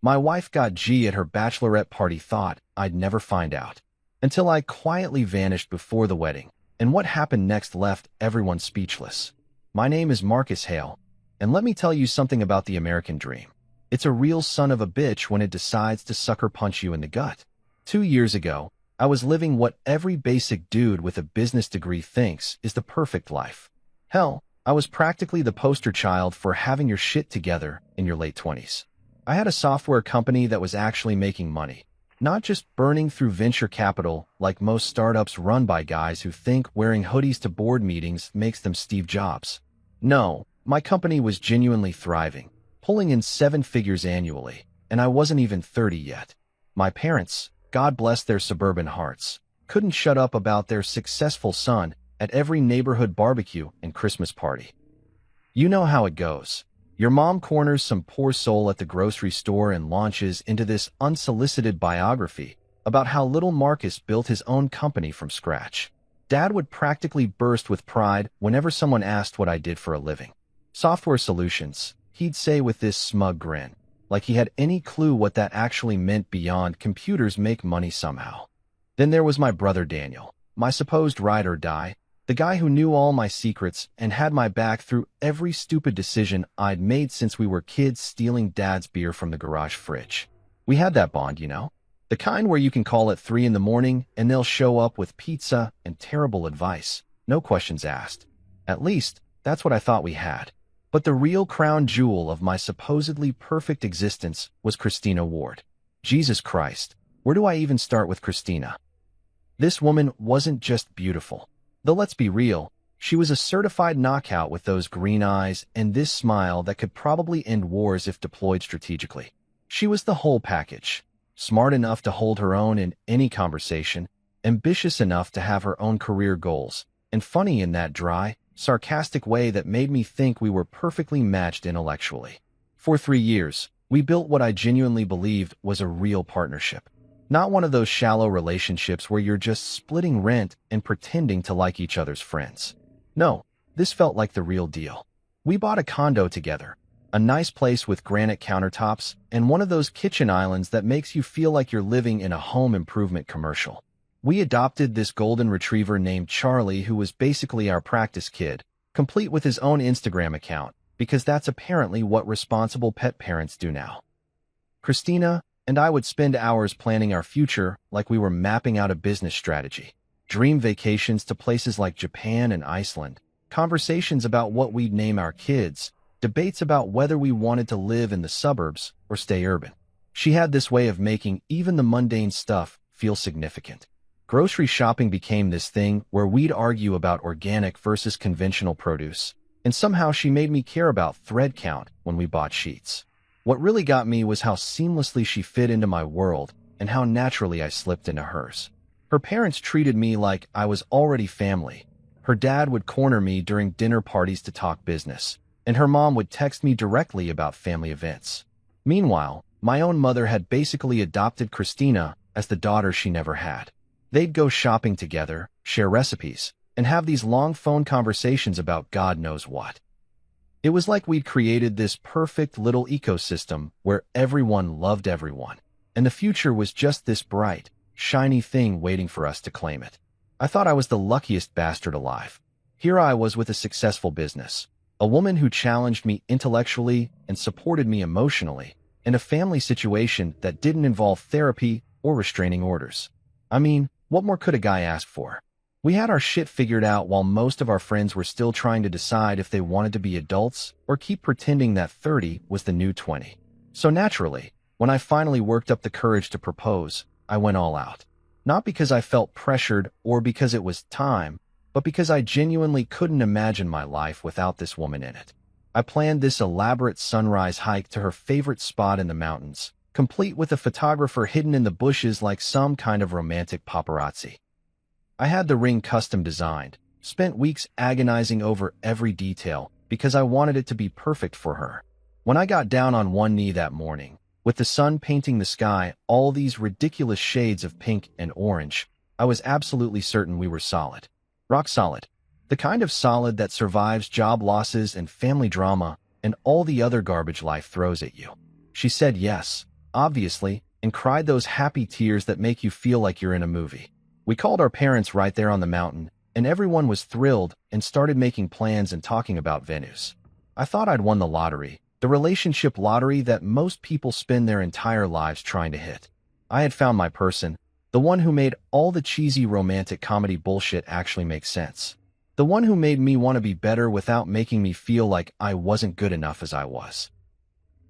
My wife got G at her bachelorette party thought I'd never find out. Until I quietly vanished before the wedding, and what happened next left everyone speechless. My name is Marcus Hale, and let me tell you something about the American dream. It's a real son of a bitch when it decides to sucker punch you in the gut. 2 years ago, I was living what every basic dude with a business degree thinks is the perfect life. Hell, I was practically the poster child for having your shit together in your late 20s. I had a software company that was actually making money, not just burning through venture capital like most startups run by guys who think wearing hoodies to board meetings makes them Steve Jobs. No, my company was genuinely thriving, pulling in 7 figures annually, and I wasn't even 30 yet. My parents, God bless their suburban hearts, couldn't shut up about their successful son at every neighborhood barbecue and Christmas party. You know how it goes. Your mom corners some poor soul at the grocery store and launches into this unsolicited biography about how little Marcus built his own company from scratch. Dad would practically burst with pride whenever someone asked what I did for a living. Software solutions, he'd say with this smug grin, like he had any clue what that actually meant beyond computers make money somehow. Then there was my brother Daniel, my supposed ride or die, the guy who knew all my secrets and had my back through every stupid decision I'd made since we were kids stealing Dad's beer from the garage fridge. We had that bond, you know? The kind where you can call at 3 in the morning and they'll show up with pizza and terrible advice, no questions asked. At least, that's what I thought we had. But the real crown jewel of my supposedly perfect existence was Christina Ward. Jesus Christ, where do I even start with Christina? This woman wasn't just beautiful. Though let's be real, she was a certified knockout with those green eyes and this smile that could probably end wars if deployed strategically. She was the whole package. Smart enough to hold her own in any conversation, ambitious enough to have her own career goals, and funny in that dry, sarcastic way that made me think we were perfectly matched intellectually. For 3 years, we built what I genuinely believed was a real partnership. Not one of those shallow relationships where you're just splitting rent and pretending to like each other's friends. No, this felt like the real deal. We bought a condo together, a nice place with granite countertops and one of those kitchen islands that makes you feel like you're living in a home improvement commercial. We adopted this golden retriever named Charlie who was basically our practice kid, complete with his own Instagram account, because that's apparently what responsible pet parents do now. Christina and I would spend hours planning our future like we were mapping out a business strategy. Dream vacations to places like Japan and Iceland, conversations about what we'd name our kids, debates about whether we wanted to live in the suburbs or stay urban. She had this way of making even the mundane stuff feel significant. Grocery shopping became this thing where we'd argue about organic versus conventional produce, and somehow she made me care about thread count when we bought sheets. What really got me was how seamlessly she fit into my world and how naturally I slipped into hers. Her parents treated me like I was already family. Her dad would corner me during dinner parties to talk business, and her mom would text me directly about family events. Meanwhile, my own mother had basically adopted Christina as the daughter she never had. They'd go shopping together, share recipes, and have these long phone conversations about God knows what. It was like we'd created this perfect little ecosystem where everyone loved everyone, and the future was just this bright, shiny thing waiting for us to claim it. I thought I was the luckiest bastard alive. Here I was with a successful business, a woman who challenged me intellectually and supported me emotionally, and a family situation that didn't involve therapy or restraining orders. I mean, what more could a guy ask for? We had our shit figured out while most of our friends were still trying to decide if they wanted to be adults or keep pretending that 30 was the new 20. So naturally, when I finally worked up the courage to propose, I went all out. Not because I felt pressured or because it was time, but because I genuinely couldn't imagine my life without this woman in it. I planned this elaborate sunrise hike to her favorite spot in the mountains, complete with a photographer hidden in the bushes like some kind of romantic paparazzi. I had the ring custom designed, spent weeks agonizing over every detail because I wanted it to be perfect for her. When I got down on one knee that morning, with the sun painting the sky all these ridiculous shades of pink and orange, I was absolutely certain we were solid. Rock solid. The kind of solid that survives job losses and family drama and all the other garbage life throws at you. She said yes, obviously, and cried those happy tears that make you feel like you're in a movie. We called our parents right there on the mountain, and everyone was thrilled and started making plans and talking about Vanis. I thought I'd won the lottery, the relationship lottery that most people spend their entire lives trying to hit. I had found my person, the one who made all the cheesy romantic comedy bullshit actually make sense. The one who made me want to be better without making me feel like I wasn't good enough as I was.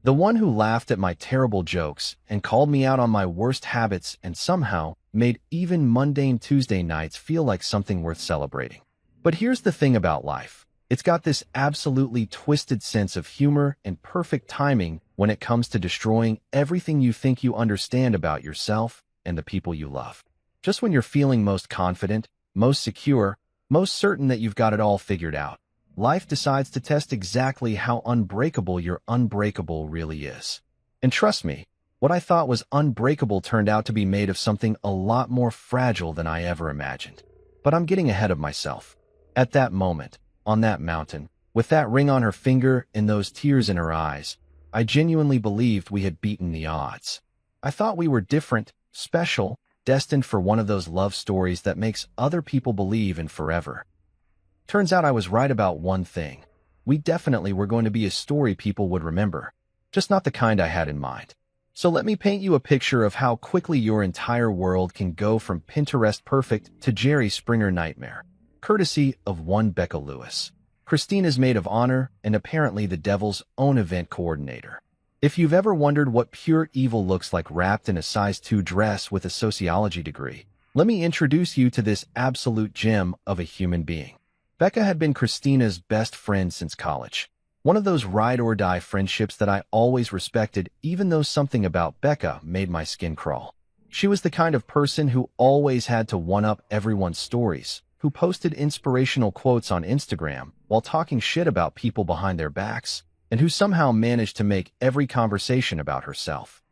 The one who laughed at my terrible jokes and called me out on my worst habits and somehow made even mundane Tuesday nights feel like something worth celebrating. But here's the thing about life. It's got this absolutely twisted sense of humor and perfect timing when it comes to destroying everything you think you understand about yourself and the people you love. Just when you're feeling most confident, most secure, most certain that you've got it all figured out, life decides to test exactly how unbreakable your unbreakable really is. And trust me, what I thought was unbreakable turned out to be made of something a lot more fragile than I ever imagined. But I'm getting ahead of myself. At that moment, on that mountain, with that ring on her finger and those tears in her eyes, I genuinely believed we had beaten the odds. I thought we were different, special, destined for one of those love stories that makes other people believe in forever. Turns out I was right about one thing. We definitely were going to be a story people would remember, just not the kind I had in mind. So let me paint you a picture of how quickly your entire world can go from Pinterest perfect to Jerry Springer nightmare, courtesy of one Becca Lewis. Christina's maid of honor and apparently the devil's own event coordinator. If you've ever wondered what pure evil looks like wrapped in a size 2 dress with a sociology degree, let me introduce you to this absolute gem of a human being. Becca had been Christina's best friend since college. One of those ride-or-die friendships that I always respected, even though something about Becca made my skin crawl. She was the kind of person who always had to one-up everyone's stories, who posted inspirational quotes on Instagram while talking shit about people behind their backs, and who somehow managed to make every conversation about herself.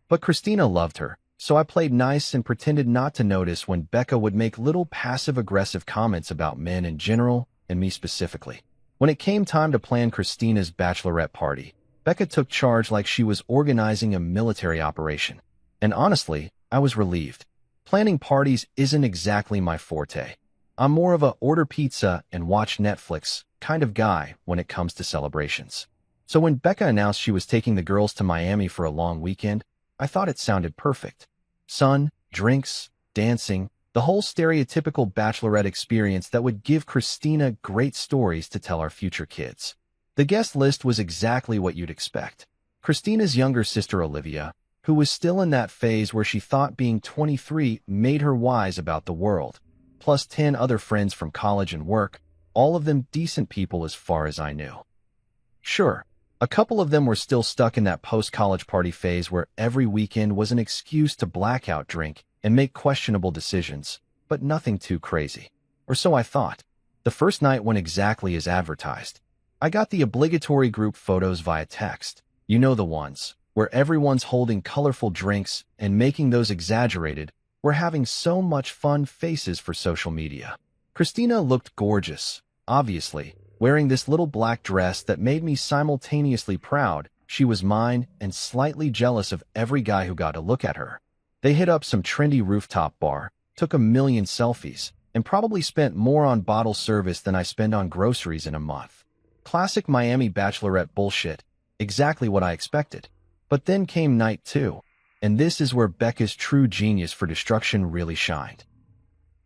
But Christina loved her, so I played nice and pretended not to notice when Becca would make little passive-aggressive comments about men in general and me specifically. When it came time to plan Christina's bachelorette party, Becca took charge like she was organizing a military operation. And honestly, I was relieved. Planning parties isn't exactly my forte. I'm more of a order pizza and watch Netflix kind of guy when it comes to celebrations. So when Becca announced she was taking the girls to Miami for a long weekend, I thought it sounded perfect. Sun, drinks, dancing, the whole stereotypical bachelorette experience that would give Christina great stories to tell our future kids. The guest list was exactly what you'd expect. Christina's younger sister Olivia, who was still in that phase where she thought being 23 made her wise about the world, plus 10 other friends from college and work, all of them decent people as far as I knew. Sure, a couple of them were still stuck in that post-college party phase where every weekend was an excuse to blackout drink and make questionable decisions, but nothing too crazy. Or so I thought. The first night went exactly as advertised. I got the obligatory group photos via text. You know the ones, where everyone's holding colorful drinks and making those exaggerated, we're having so much fun faces for social media. Christina looked gorgeous, obviously, wearing this little black dress that made me simultaneously proud she was mine and slightly jealous of every guy who got a look at her. They hit up some trendy rooftop bar, took a million selfies, and probably spent more on bottle service than I spend on groceries in a month. Classic Miami bachelorette bullshit, exactly what I expected. But then came night 2, and this is where Becca's true genius for destruction really shined.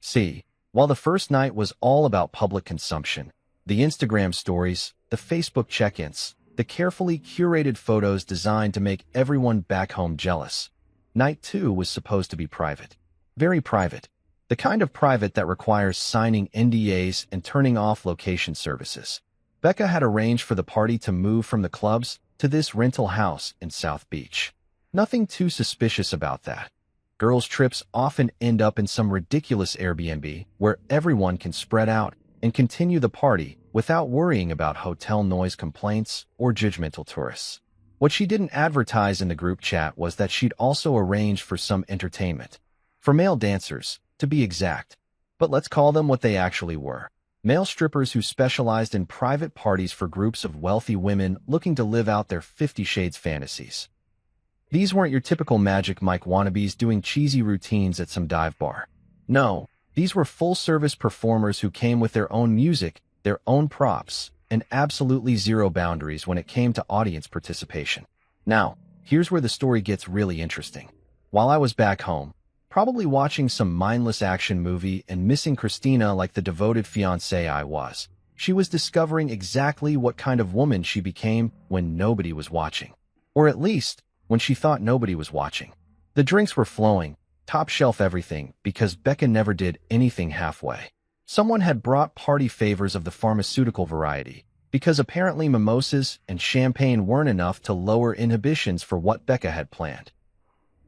See, while the first night was all about public consumption, the Instagram stories, the Facebook check-ins, the carefully curated photos designed to make everyone back home jealous, night 2 was supposed to be private. Very private. The kind of private that requires signing NDAs and turning off location services. Becca had arranged for the party to move from the clubs to this rental house in South Beach. Nothing too suspicious about that. Girls' trips often end up in some ridiculous Airbnb where everyone can spread out and continue the party without worrying about hotel noise complaints or judgmental tourists. What she didn't advertise in the group chat was that she'd also arranged for some entertainment. For male dancers, to be exact. But let's call them what they actually were. Male strippers who specialized in private parties for groups of wealthy women looking to live out their 50 Shades fantasies. These weren't your typical Magic Mike wannabes doing cheesy routines at some dive bar. No, these were full-service performers who came with their own music, their own props, and absolutely zero boundaries when it came to audience participation. Now, here's where the story gets really interesting. While I was back home, probably watching some mindless action movie and missing Christina like the devoted fiancé I was, she was discovering exactly what kind of woman she became when nobody was watching. Or at least, when she thought nobody was watching. The drinks were flowing, top shelf everything, because Becca never did anything halfway. Someone had brought party favors of the pharmaceutical variety, because apparently mimosas and champagne weren't enough to lower inhibitions for what Becca had planned.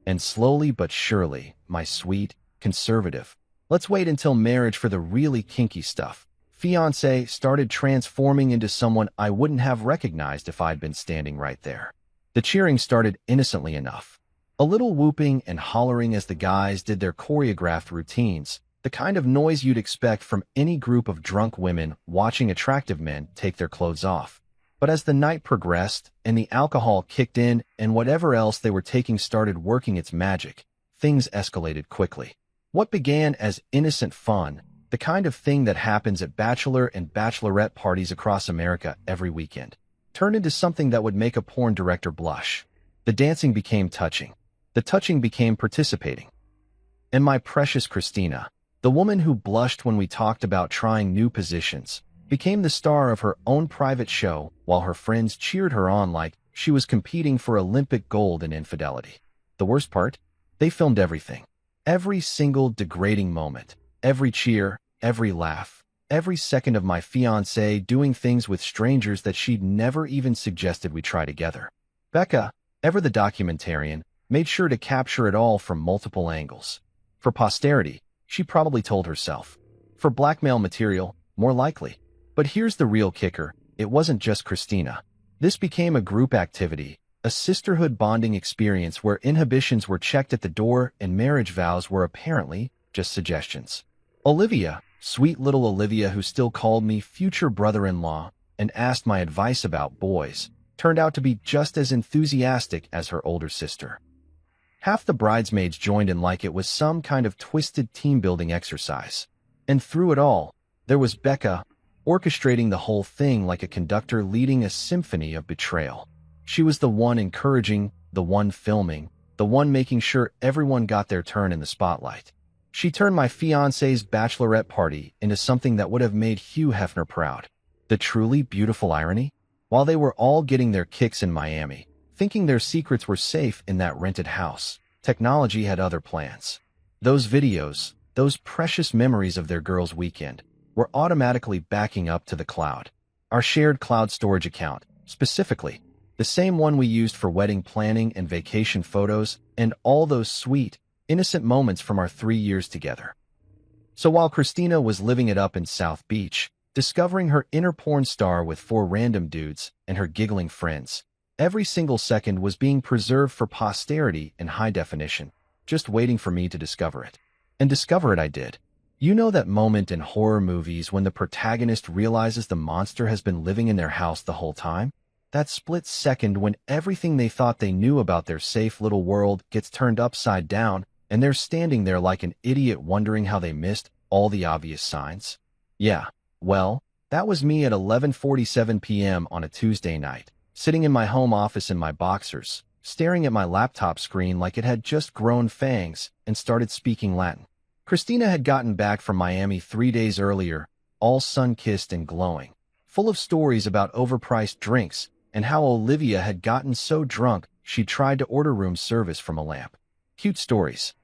And slowly but surely, my sweet, conservative, let's wait until marriage for the really kinky stuff, fiancé started transforming into someone I wouldn't have recognized if I'd been standing right there. The cheering started innocently enough. A little whooping and hollering as the guys did their choreographed routines, the kind of noise you'd expect from any group of drunk women watching attractive men take their clothes off. But as the night progressed and the alcohol kicked in and whatever else they were taking started working its magic, things escalated quickly. What began as innocent fun, the kind of thing that happens at bachelor and bachelorette parties across America every weekend, turned into something that would make a porn director blush. The dancing became touching. The touching became participating. And my precious Christina, the woman who blushed when we talked about trying new positions, became the star of her own private show while her friends cheered her on like she was competing for Olympic gold in infidelity. The worst part? They filmed everything. Every single degrading moment, every cheer, every laugh, every second of my fiancé doing things with strangers that she'd never even suggested we try together. Becca, ever the documentarian, made sure to capture it all from multiple angles. For posterity, she probably told herself. For blackmail material, more likely. But here's the real kicker, it wasn't just Christina. This became a group activity, a sisterhood bonding experience where inhibitions were checked at the door and marriage vows were apparently just suggestions. Olivia, sweet little Olivia who still called me future brother-in-law and asked my advice about boys, turned out to be just as enthusiastic as her older sister. Half the bridesmaids joined in like it was some kind of twisted team-building exercise. And through it all, there was Becca, orchestrating the whole thing like a conductor leading a symphony of betrayal. She was the one encouraging, the one filming, the one making sure everyone got their turn in the spotlight. She turned my fiancé's bachelorette party into something that would have made Hugh Hefner proud. The truly beautiful irony? While they were all getting their kicks in Miami, thinking their secrets were safe in that rented house, technology had other plans. Those videos, those precious memories of their girls' weekend, were automatically backing up to the cloud. Our shared cloud storage account, specifically, the same one we used for wedding planning and vacation photos and all those sweet, innocent moments from our 3 years together. So while Christina was living it up in South Beach, discovering her inner porn star with 4 random dudes and her giggling friends, every single second was being preserved for posterity in high definition, just waiting for me to discover it. And discover it I did. You know that moment in horror movies when the protagonist realizes the monster has been living in their house the whole time? That split second when everything they thought they knew about their safe little world gets turned upside down and they're standing there like an idiot wondering how they missed all the obvious signs? Yeah, well, that was me at 11:47 p.m. on a Tuesday night, sitting in my home office in my boxers, staring at my laptop screen like it had just grown fangs and started speaking Latin. Christina had gotten back from Miami 3 days earlier, all sun-kissed and glowing, full of stories about overpriced drinks and how Olivia had gotten so drunk she tried to order room service from a lamp. Cute stories.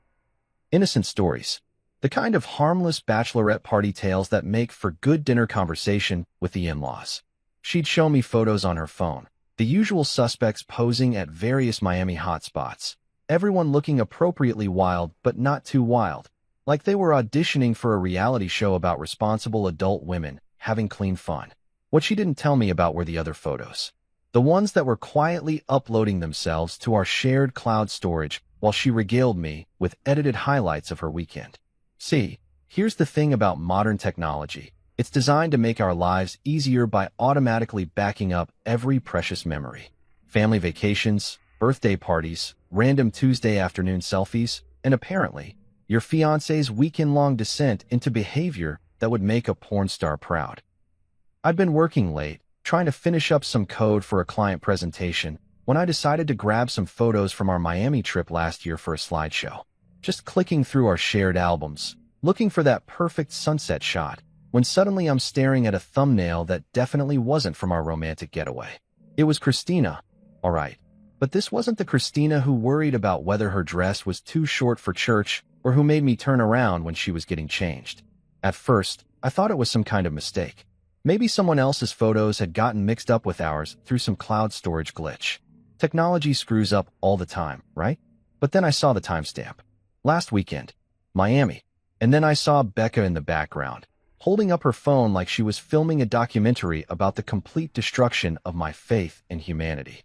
Innocent stories. The kind of harmless bachelorette party tales that make for good dinner conversation with the in-laws. She'd show me photos on her phone, the usual suspects posing at various Miami hotspots, everyone looking appropriately wild but not too wild, like they were auditioning for a reality show about responsible adult women having clean fun. What she didn't tell me about were the other photos. The ones that were quietly uploading themselves to our shared cloud storage while she regaled me with edited highlights of her weekend. See, here's the thing about modern technology. It's designed to make our lives easier by automatically backing up every precious memory. Family vacations, birthday parties, random Tuesday afternoon selfies, and apparently, your fiancé's weekend-long descent into behavior that would make a porn star proud. I'd been working late, trying to finish up some code for a client presentation, when I decided to grab some photos from our Miami trip last year for a slideshow. Just clicking through our shared albums, looking for that perfect sunset shot, when suddenly I'm staring at a thumbnail that definitely wasn't from our romantic getaway. It was Christina, all right, but this wasn't the Christina who worried about whether her dress was too short for church or who made me turn around when she was getting changed. At first, I thought it was some kind of mistake. Maybe someone else's photos had gotten mixed up with ours through some cloud storage glitch. Technology screws up all the time, right? But then I saw the timestamp. Last weekend, Miami. And then I saw Becca in the background, holding up her phone like she was filming a documentary about the complete destruction of my faith in humanity.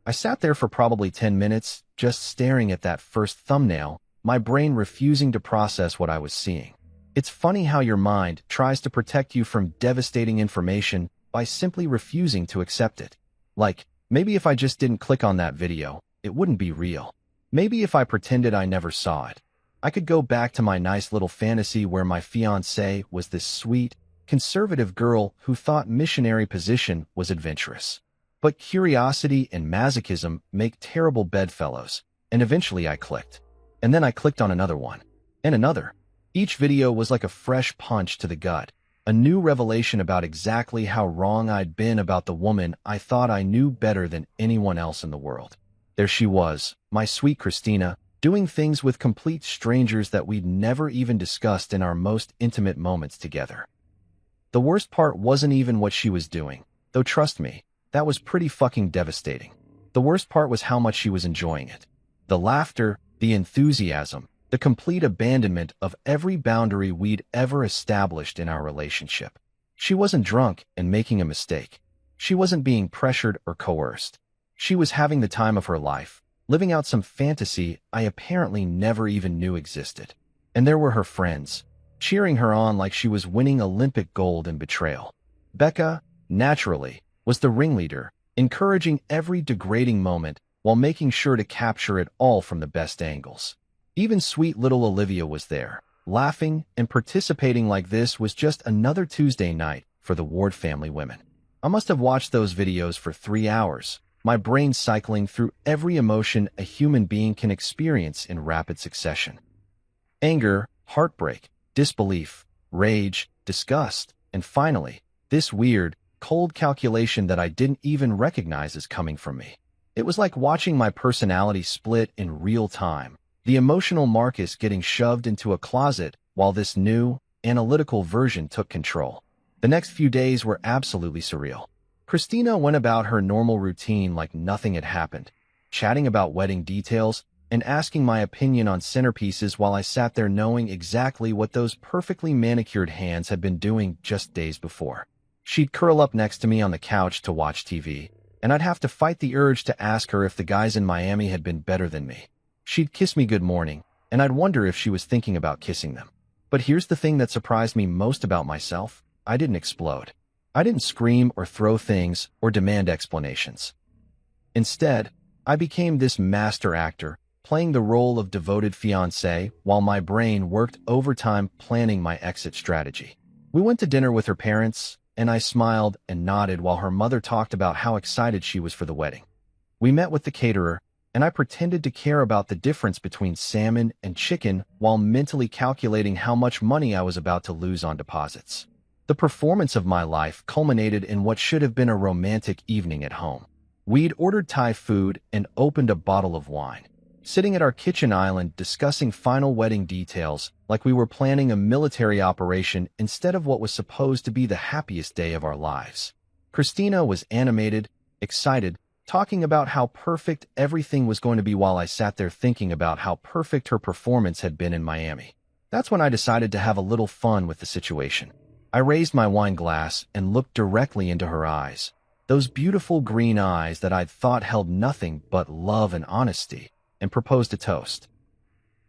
I sat there for probably 10 minutes, just staring at that first thumbnail, my brain refusing to process what I was seeing. It's funny how your mind tries to protect you from devastating information by simply refusing to accept it. Like, maybe if I just didn't click on that video, it wouldn't be real. Maybe if I pretended I never saw it, I could go back to my nice little fantasy where my fiancée was this sweet, conservative girl who thought missionary position was adventurous. But curiosity and masochism make terrible bedfellows, and eventually I clicked. And then I clicked on another one, and another. Each video was like a fresh punch to the gut, a new revelation about exactly how wrong I'd been about the woman I thought I knew better than anyone else in the world. There she was, my sweet Christina, doing things with complete strangers that we'd never even discussed in our most intimate moments together. The worst part wasn't even what she was doing, though trust me, that was pretty fucking devastating. The worst part was how much she was enjoying it. The laughter, the enthusiasm, the complete abandonment of every boundary we'd ever established in our relationship. She wasn't drunk and making a mistake. She wasn't being pressured or coerced. She was having the time of her life, living out some fantasy I apparently never even knew existed. And there were her friends, cheering her on like she was winning Olympic gold in betrayal. Becca, naturally, was the ringleader, encouraging every degrading moment while making sure to capture it all from the best angles. Even sweet little Olivia was there, laughing and participating like this was just another Tuesday night for the Ward family women. I must have watched those videos for 3 hours, my brain cycling through every emotion a human being can experience in rapid succession. Anger, heartbreak, disbelief, rage, disgust, and finally, this weird, cold calculation that I didn't even recognize as coming from me. It was like watching my personality split in real time. The emotional Marcus getting shoved into a closet while this new, analytical version took control. The next few days were absolutely surreal. Christina went about her normal routine like nothing had happened, chatting about wedding details and asking my opinion on centerpieces while I sat there knowing exactly what those perfectly manicured hands had been doing just days before. She'd curl up next to me on the couch to watch TV, and I'd have to fight the urge to ask her if the guys in Miami had been better than me. She'd kiss me good morning, and I'd wonder if she was thinking about kissing them. But here's the thing that surprised me most about myself. I didn't explode. I didn't scream or throw things or demand explanations. Instead, I became this master actor, playing the role of devoted fiancé while my brain worked overtime planning my exit strategy. We went to dinner with her parents, and I smiled and nodded while her mother talked about how excited she was for the wedding. We met with the caterer, and I pretended to care about the difference between salmon and chicken while mentally calculating how much money I was about to lose on deposits. The performance of my life culminated in what should have been a romantic evening at home. We'd ordered Thai food and opened a bottle of wine, sitting at our kitchen island discussing final wedding details like we were planning a military operation instead of what was supposed to be the happiest day of our lives. Christina was animated, excited, talking about how perfect everything was going to be while I sat there thinking about how perfect her performance had been in Miami. That's when I decided to have a little fun with the situation. I raised my wine glass and looked directly into her eyes, those beautiful green eyes that I'd thought held nothing but love and honesty, and proposed a toast.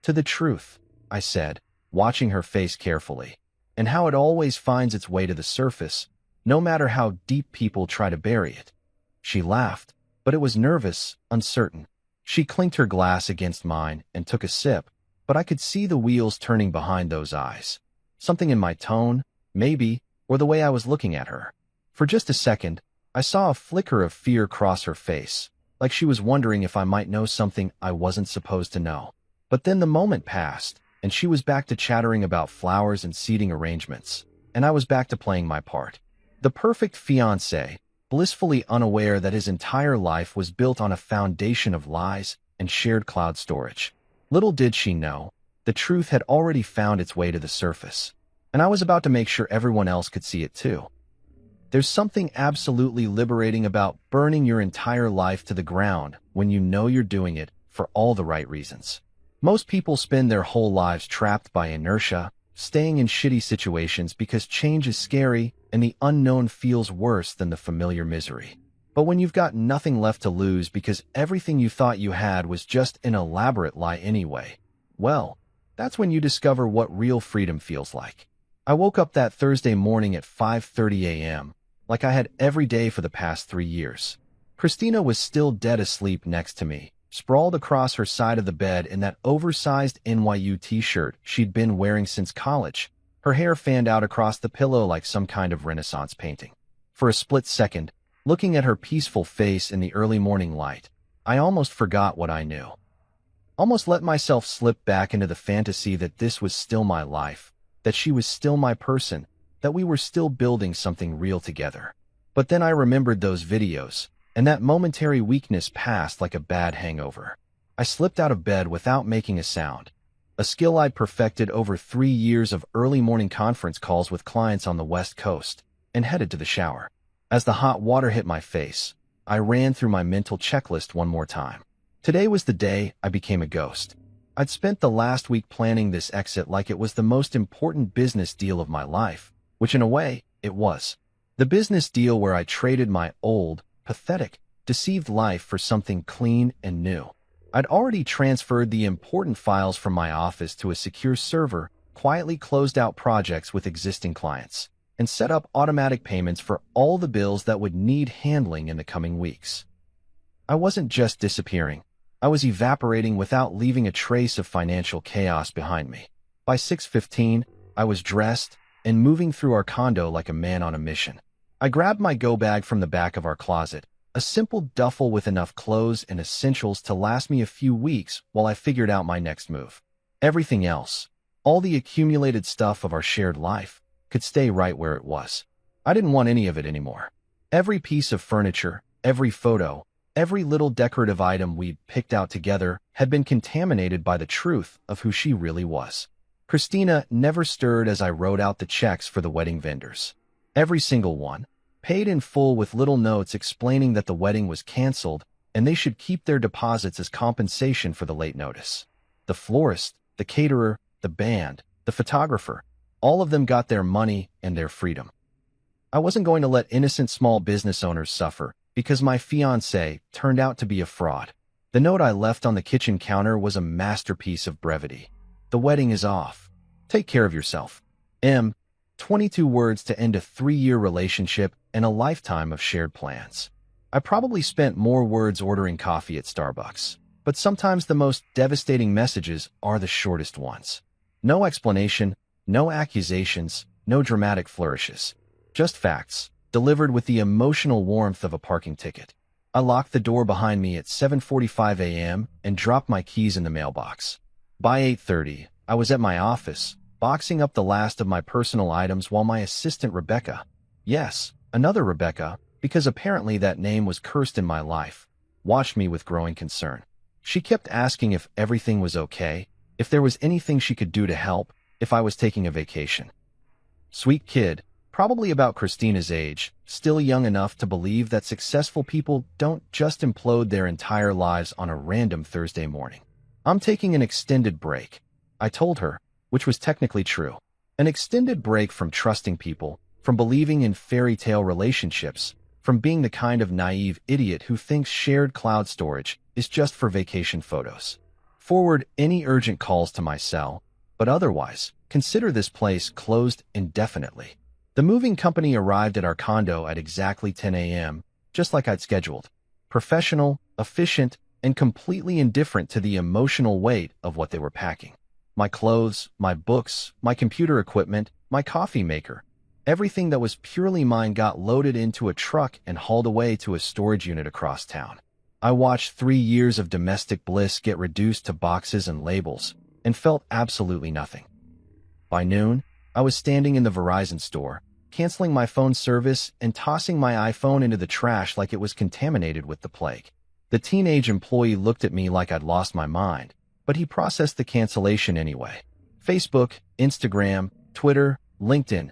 To the truth, I said, watching her face carefully, and how it always finds its way to the surface, no matter how deep people try to bury it. She laughed, but it was nervous, uncertain. She clinked her glass against mine and took a sip, but I could see the wheels turning behind those eyes. Something in my tone, maybe, or the way I was looking at her. For just a second, I saw a flicker of fear cross her face, like she was wondering if I might know something I wasn't supposed to know. But then the moment passed, and she was back to chattering about flowers and seating arrangements, and I was back to playing my part. The perfect fiancé, blissfully unaware that his entire life was built on a foundation of lies and shared cloud storage. Little did she know, the truth had already found its way to the surface, and I was about to make sure everyone else could see it too. There's something absolutely liberating about burning your entire life to the ground when you know you're doing it for all the right reasons. Most people spend their whole lives trapped by inertia, staying in shitty situations because change is scary and the unknown feels worse than the familiar misery. But when you've got nothing left to lose because everything you thought you had was just an elaborate lie anyway, well, that's when you discover what real freedom feels like. I woke up that Thursday morning at 5:30 a.m., like I had every day for the past 3 years. Christina was still dead asleep next to me, sprawled across her side of the bed in that oversized NYU t-shirt she'd been wearing since college, her hair fanned out across the pillow like some kind of Renaissance painting. For a split second, looking at her peaceful face in the early morning light, I almost forgot what I knew. Almost let myself slip back into the fantasy that this was still my life, that she was still my person, that we were still building something real together. But then I remembered those videos, and that momentary weakness passed like a bad hangover. I slipped out of bed without making a sound, a skill I'd perfected over 3 years of early morning conference calls with clients on the West Coast, and headed to the shower. As the hot water hit my face, I ran through my mental checklist one more time. Today was the day I became a ghost. I'd spent the last week planning this exit like it was the most important business deal of my life, which in a way, it was. The business deal where I traded my old, pathetic, deceived life for something clean and new. I'd already transferred the important files from my office to a secure server, quietly closed out projects with existing clients, and set up automatic payments for all the bills that would need handling in the coming weeks. I wasn't just disappearing. I was evaporating without leaving a trace of financial chaos behind me. By 6:15, I was dressed and moving through our condo like a man on a mission. I grabbed my go bag from the back of our closet, a simple duffel with enough clothes and essentials to last me a few weeks while I figured out my next move. Everything else, all the accumulated stuff of our shared life, could stay right where it was. I didn't want any of it anymore. Every piece of furniture, every photo, every little decorative item we'd picked out together had been contaminated by the truth of who she really was. Christina never stirred as I wrote out the checks for the wedding vendors. Every single one, paid in full with little notes explaining that the wedding was canceled and they should keep their deposits as compensation for the late notice. The florist, the caterer, the band, the photographer, all of them got their money and their freedom. I wasn't going to let innocent small business owners suffer because my fiancé turned out to be a fraud. The note I left on the kitchen counter was a masterpiece of brevity. The wedding is off. Take care of yourself. 22 words to end a 3-year relationship and a lifetime of shared plans. I probably spent more words ordering coffee at Starbucks, but sometimes the most devastating messages are the shortest ones. No explanation, no accusations, no dramatic flourishes. Just facts, delivered with the emotional warmth of a parking ticket. I locked the door behind me at 7:45 a.m. and dropped my keys in the mailbox. By 8:30, I was at my office, boxing up the last of my personal items while my assistant Rebecca, yes, another Rebecca, because apparently that name was cursed in my life, watched me with growing concern. She kept asking if everything was okay, if there was anything she could do to help, if I was taking a vacation. Sweet kid, probably about Christina's age, still young enough to believe that successful people don't just implode their entire lives on a random Thursday morning. I'm taking an extended break, I told her, which was technically true. An extended break from trusting people, from believing in fairy tale relationships, from being the kind of naive idiot who thinks shared cloud storage is just for vacation photos. Forward any urgent calls to my cell, but otherwise, consider this place closed indefinitely. The moving company arrived at our condo at exactly 10 a.m., just like I'd scheduled. professional, efficient, and completely indifferent to the emotional weight of what they were packing. My clothes, my books, my computer equipment, my coffee maker. Everything that was purely mine got loaded into a truck and hauled away to a storage unit across town. I watched 3 years of domestic bliss get reduced to boxes and labels, and felt absolutely nothing. By noon, I was standing in the Verizon store, canceling my phone service and tossing my iPhone into the trash like it was contaminated with the plague. The teenage employee looked at me like I'd lost my mind, but he processed the cancellation anyway. Facebook, Instagram, Twitter, LinkedIn,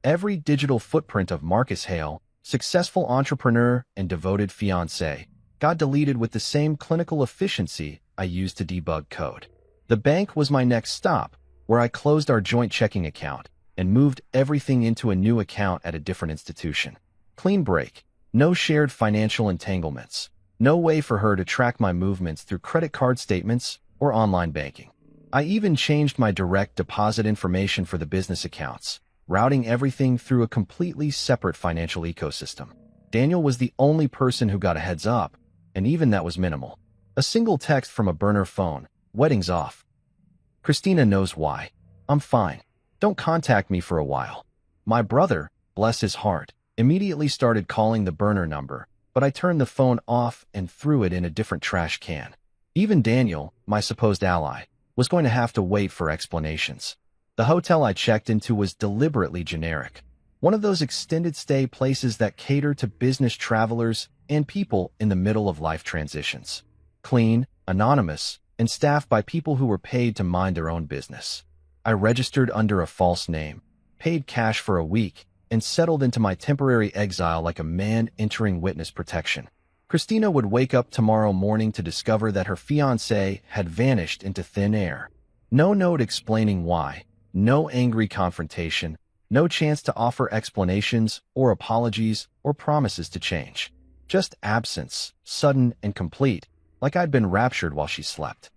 every digital footprint of Marcus Hale, successful entrepreneur and devoted fiancé, got deleted with the same clinical efficiency I used to debug code. The bank was my next stop, where I closed our joint checking account and moved everything into a new account at a different institution. Clean break. No shared financial entanglements. No way for her to track my movements through credit card statements or online banking. I even changed my direct deposit information for the business accounts, routing everything through a completely separate financial ecosystem. Daniel was the only person who got a heads up, and even that was minimal. A single text from a burner phone, wedding's off. Christina knows why. I'm fine. Don't contact me for a while. My brother, bless his heart, immediately started calling the burner number, but I turned the phone off and threw it in a different trash can. Even Daniel, my supposed ally, was going to have to wait for explanations. The hotel I checked into was deliberately generic. One of those extended stay places that cater to business travelers and people in the middle of life transitions. Clean, anonymous, and staffed by people who were paid to mind their own business. I registered under a false name, paid cash for a week, and settled into my temporary exile like a man entering witness protection. Christina would wake up tomorrow morning to discover that her fiancé had vanished into thin air. No note explaining why, no angry confrontation, no chance to offer explanations or apologies or promises to change. Just absence, sudden and complete, like I'd been raptured while she slept.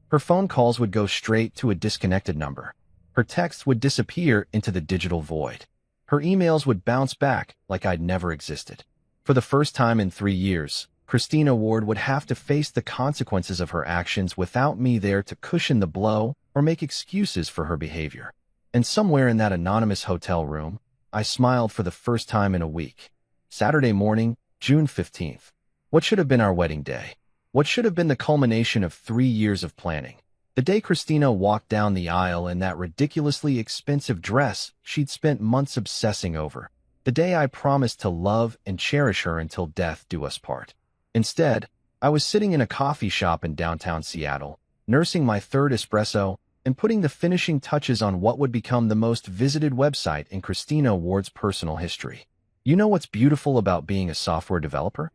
Her phone calls would go straight to a disconnected number. Her texts would disappear into the digital void. Her emails would bounce back like I'd never existed. For the first time in 3 years, Christina Ward would have to face the consequences of her actions without me there to cushion the blow or make excuses for her behavior. And somewhere in that anonymous hotel room, I smiled for the first time in a week. Saturday morning, June 15th. What should have been our wedding day? What should have been the culmination of 3 years of planning? The day Christina walked down the aisle in that ridiculously expensive dress she'd spent months obsessing over. The day I promised to love and cherish her until death do us part. Instead, I was sitting in a coffee shop in downtown Seattle, nursing my third espresso and putting the finishing touches on what would become the most visited website in Christina Ward's personal history. You know what's beautiful about being a software developer?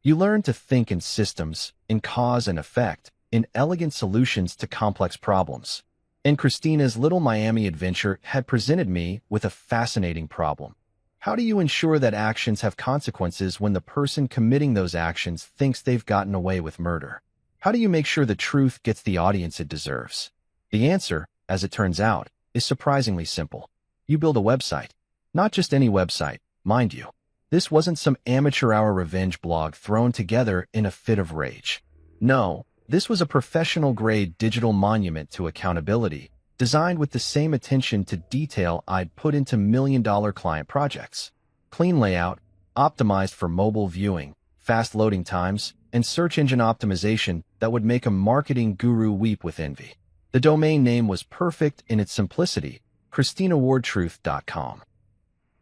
You learn to think in systems, in cause and effect, in elegant solutions to complex problems. And Christina's little Miami adventure had presented me with a fascinating problem. How do you ensure that actions have consequences when the person committing those actions thinks they've gotten away with murder? How do you make sure the truth gets the audience it deserves? The answer, as it turns out, is surprisingly simple. You build a website. Not just any website, mind you. This wasn't some amateur-hour revenge blog thrown together in a fit of rage. No, this was a professional-grade digital monument to accountability, designed with the same attention to detail I'd put into million-dollar client projects. Clean layout, optimized for mobile viewing, fast loading times, and search engine optimization that would make a marketing guru weep with envy. The domain name was perfect in its simplicity, ChristinaWardTruth.com.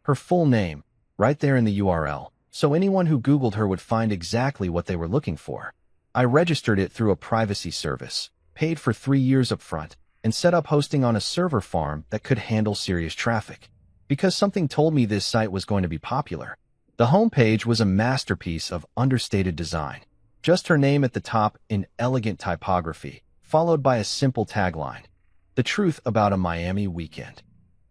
Her full name, right there in the URL, so anyone who Googled her would find exactly what they were looking for. I registered it through a privacy service, paid for 3 years upfront, and set up hosting on a server farm that could handle serious traffic. Because something told me this site was going to be popular. The homepage was a masterpiece of understated design. Just her name at the top in elegant typography, followed by a simple tagline. The truth about a Miami weekend.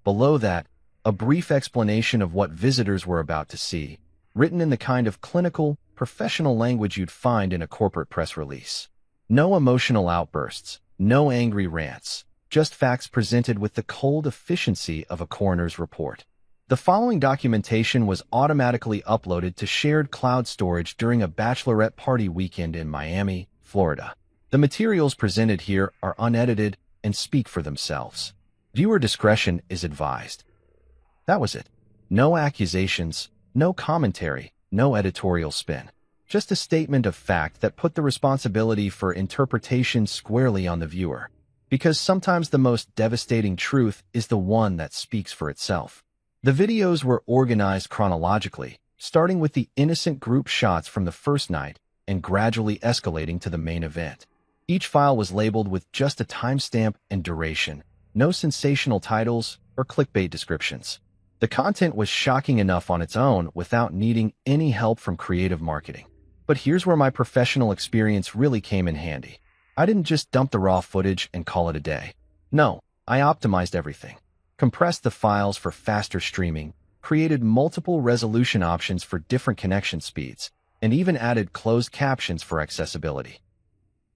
Below that, a brief explanation of what visitors were about to see, written in the kind of clinical, professional language you'd find in a corporate press release. No emotional outbursts, no angry rants, just facts presented with the cold efficiency of a coroner's report. The following documentation was automatically uploaded to shared cloud storage during a bachelorette party weekend in Miami, Florida. The materials presented here are unedited and speak for themselves. Viewer discretion is advised. That was it. No accusations, no commentary, no editorial spin. Just a statement of fact that put the responsibility for interpretation squarely on the viewer. Because sometimes the most devastating truth is the one that speaks for itself. The videos were organized chronologically, starting with the innocent group shots from the first night and gradually escalating to the main event. Each file was labeled with just a timestamp and duration, no sensational titles or clickbait descriptions. The content was shocking enough on its own without needing any help from creative marketing. But here's where my professional experience really came in handy. I didn't just dump the raw footage and call it a day. No, I optimized everything. Compressed the files for faster streaming, created multiple resolution options for different connection speeds, and even added closed captions for accessibility.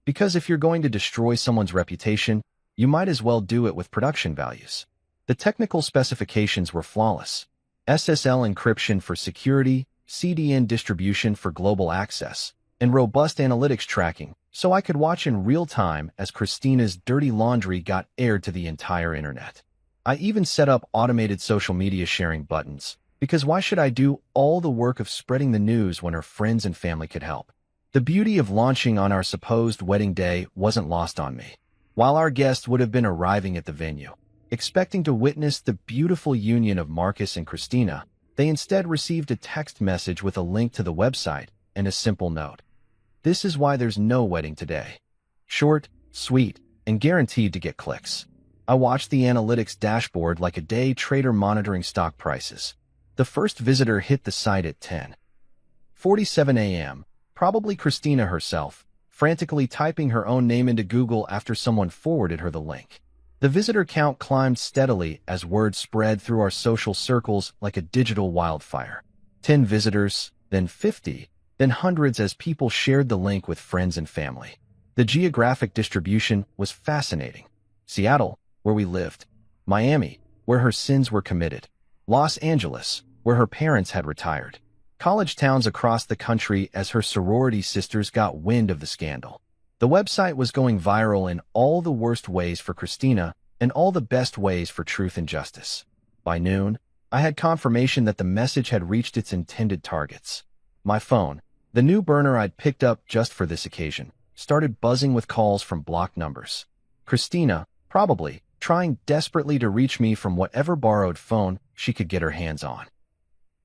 Because if you're going to destroy someone's reputation, you might as well do it with production values. The technical specifications were flawless. SSL encryption for security, CDN distribution for global access, and robust analytics tracking, so I could watch in real time as Christina's dirty laundry got aired to the entire internet. I even set up automated social media sharing buttons, because why should I do all the work of spreading the news when her friends and family could help? The beauty of launching on our supposed wedding day wasn't lost on me. While our guests would have been arriving at the venue, expecting to witness the beautiful union of Marcus and Christina, they instead received a text message with a link to the website and a simple note. This is why there's no wedding today. Short, sweet, and guaranteed to get clicks. I watched the analytics dashboard like a day trader monitoring stock prices. The first visitor hit the site at 10:47 a.m., probably Christina herself, frantically typing her own name into Google after someone forwarded her the link. The visitor count climbed steadily as word spread through our social circles like a digital wildfire. 10 visitors, then 50, then hundreds as people shared the link with friends and family. The geographic distribution was fascinating. Seattle, where we lived. Miami, where her sins were committed. Los Angeles, where her parents had retired. College towns across the country as her sorority sisters got wind of the scandal. The website was going viral in all the worst ways for Christina and all the best ways for truth and justice. By noon, I had confirmation that the message had reached its intended targets. My phone, the new burner I'd picked up just for this occasion, started buzzing with calls from blocked numbers. Christina, probably, trying desperately to reach me from whatever borrowed phone she could get her hands on.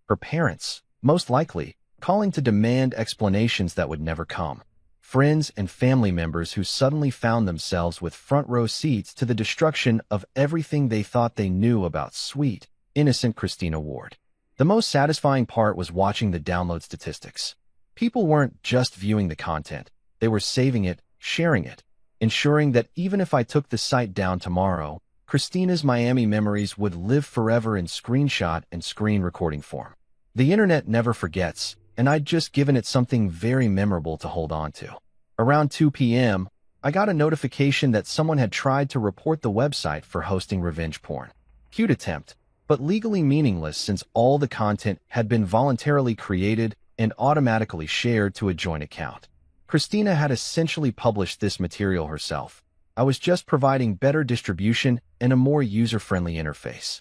Her parents, most likely, calling to demand explanations that would never come. Friends and family members who suddenly found themselves with front-row seats to the destruction of everything they thought they knew about sweet, innocent Christina Ward. The most satisfying part was watching the download statistics. People weren't just viewing the content, they were saving it, sharing it, ensuring that even if I took the site down tomorrow, Christina's Miami memories would live forever in screenshot and screen recording form. The internet never forgets, and I'd just given it something very memorable to hold on to. Around 2 p.m., I got a notification that someone had tried to report the website for hosting revenge porn. Cute attempt, but legally meaningless since all the content had been voluntarily created and automatically shared to a joint account. Christina had essentially published this material herself. I was just providing better distribution and a more user-friendly interface.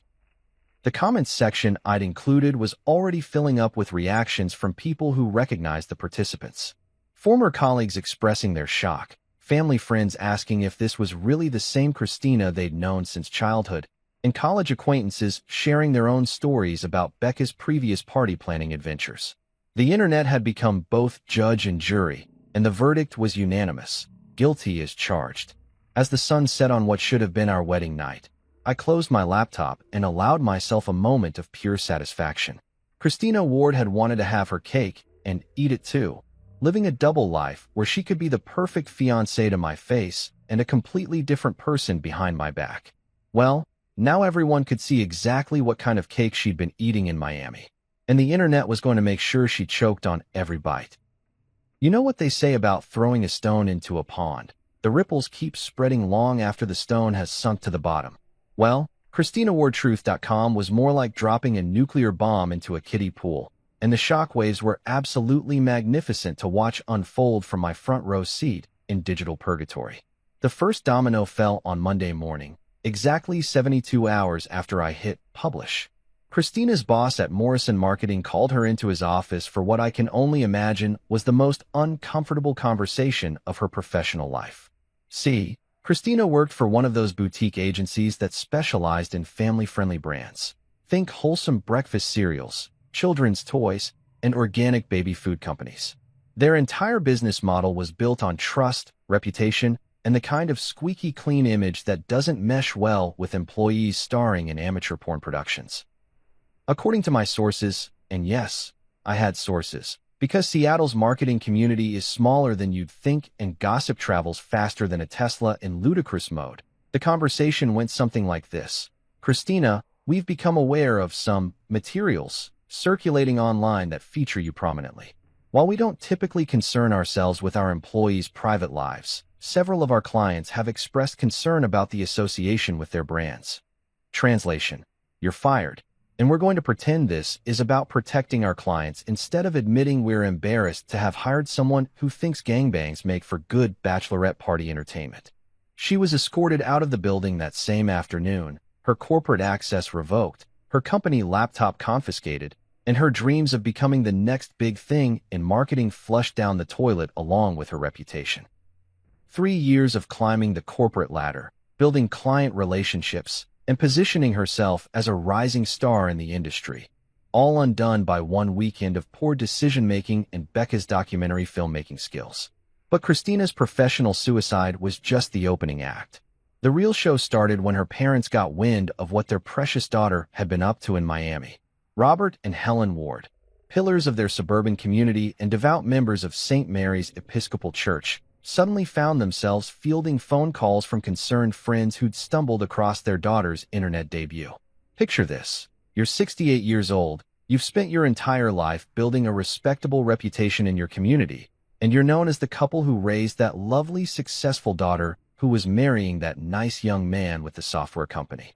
The comments section I'd included was already filling up with reactions from people who recognized the participants. Former colleagues expressing their shock, family friends asking if this was really the same Christina they'd known since childhood, and college acquaintances sharing their own stories about Becca's previous party planning adventures. The internet had become both judge and jury, and the verdict was unanimous: guilty as charged. As the sun set on what should have been our wedding night, I closed my laptop and allowed myself a moment of pure satisfaction. Christina Ward had wanted to have her cake and eat it too, living a double life where she could be the perfect fiancée to my face and a completely different person behind my back. Well, now everyone could see exactly what kind of cake she'd been eating in Miami, and the internet was going to make sure she choked on every bite. You know what they say about throwing a stone into a pond? The ripples keep spreading long after the stone has sunk to the bottom. Well, ChristinaWardTruth.com was more like dropping a nuclear bomb into a kiddie pool, and the shockwaves were absolutely magnificent to watch unfold from my front row seat in digital purgatory. The first domino fell on Monday morning, exactly 72 hours after I hit publish. Christina's boss at Morrison Marketing called her into his office for what I can only imagine was the most uncomfortable conversation of her professional life. See, Christina worked for one of those boutique agencies that specialized in family-friendly brands. Think wholesome breakfast cereals, children's toys, and organic baby food companies. Their entire business model was built on trust, reputation, and the kind of squeaky clean image that doesn't mesh well with employees starring in amateur porn productions. According to my sources, and yes, I had sources, because Seattle's marketing community is smaller than you'd think and gossip travels faster than a Tesla in ludicrous mode, the conversation went something like this. Christina, we've become aware of some materials circulating online that feature you prominently. While we don't typically concern ourselves with our employees' private lives, several of our clients have expressed concern about the association with their brands. Translation: you're fired. And we're going to pretend this is about protecting our clients instead of admitting we're embarrassed to have hired someone who thinks gangbangs make for good bachelorette party entertainment. She was escorted out of the building that same afternoon, her corporate access revoked, her company laptop confiscated, and her dreams of becoming the next big thing in marketing flushed down the toilet along with her reputation. 3 years of climbing the corporate ladder, building client relationships, and positioning herself as a rising star in the industry, all undone by one weekend of poor decision-making and Becca's documentary filmmaking skills. But Christina's professional suicide was just the opening act. The real show started when her parents got wind of what their precious daughter had been up to in Miami. Robert and Helen Ward, pillars of their suburban community and devout members of St. Mary's Episcopal Church, suddenly found themselves fielding phone calls from concerned friends who'd stumbled across their daughter's internet debut. Picture this. You're 68 years old, you've spent your entire life building a respectable reputation in your community, and you're known as the couple who raised that lovely, successful daughter who was marrying that nice young man with the software company.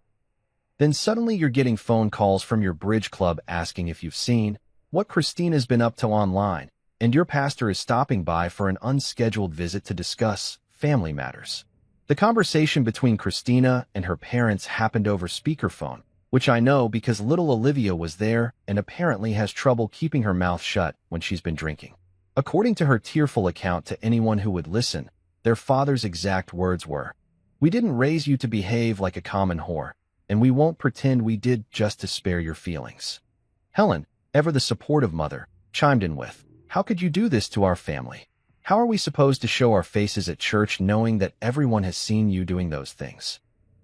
Then suddenly you're getting phone calls from your bridge club asking if you've seen what Christina's been up to online, and your pastor is stopping by for an unscheduled visit to discuss family matters. The conversation between Christina and her parents happened over speakerphone, which I know because little Olivia was there and apparently has trouble keeping her mouth shut when she's been drinking. According to her tearful account to anyone who would listen, their father's exact words were, "We didn't raise you to behave like a common whore, and we won't pretend we did just to spare your feelings." Helen, ever the supportive mother, chimed in with, "How could you do this to our family? How are we supposed to show our faces at church knowing that everyone has seen you doing those things?"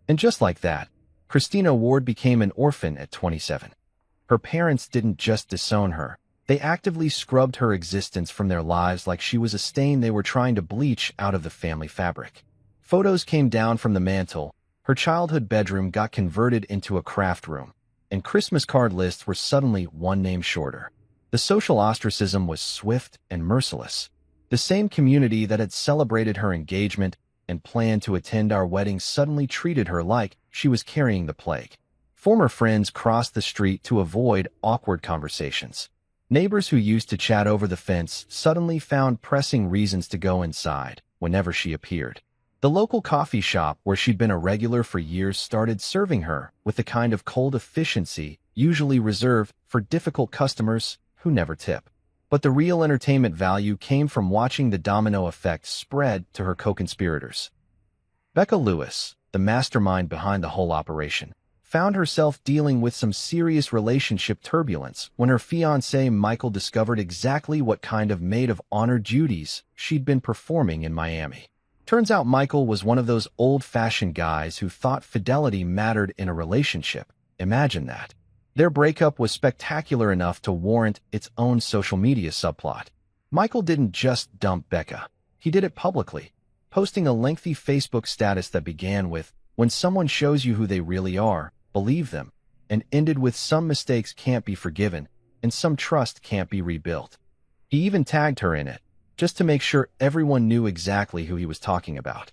And just like that, Christina Ward became an orphan at 27. Her parents didn't just disown her. They actively scrubbed her existence from their lives like she was a stain they were trying to bleach out of the family fabric. Photos came down from the mantle, her childhood bedroom got converted into a craft room, and Christmas card lists were suddenly one name shorter. The social ostracism was swift and merciless. The same community that had celebrated her engagement and planned to attend our wedding suddenly treated her like she was carrying the plague. Former friends crossed the street to avoid awkward conversations. Neighbors who used to chat over the fence suddenly found pressing reasons to go inside whenever she appeared. The local coffee shop where she'd been a regular for years started serving her with the kind of cold efficiency usually reserved for difficult customers who never tip. But the real entertainment value came from watching the domino effect spread to her co-conspirators. Becca Lewis, the mastermind behind the whole operation, found herself dealing with some serious relationship turbulence when her fiancé Michael discovered exactly what kind of maid of honor duties she'd been performing in Miami. Turns out Michael was one of those old-fashioned guys who thought fidelity mattered in a relationship. Imagine that. Their breakup was spectacular enough to warrant its own social media subplot. Michael didn't just dump Becca. He did it publicly, posting a lengthy Facebook status that began with, "When someone shows you who they really are, believe them," and ended with, "Some mistakes can't be forgiven, and some trust can't be rebuilt." He even tagged her in it, just to make sure everyone knew exactly who he was talking about.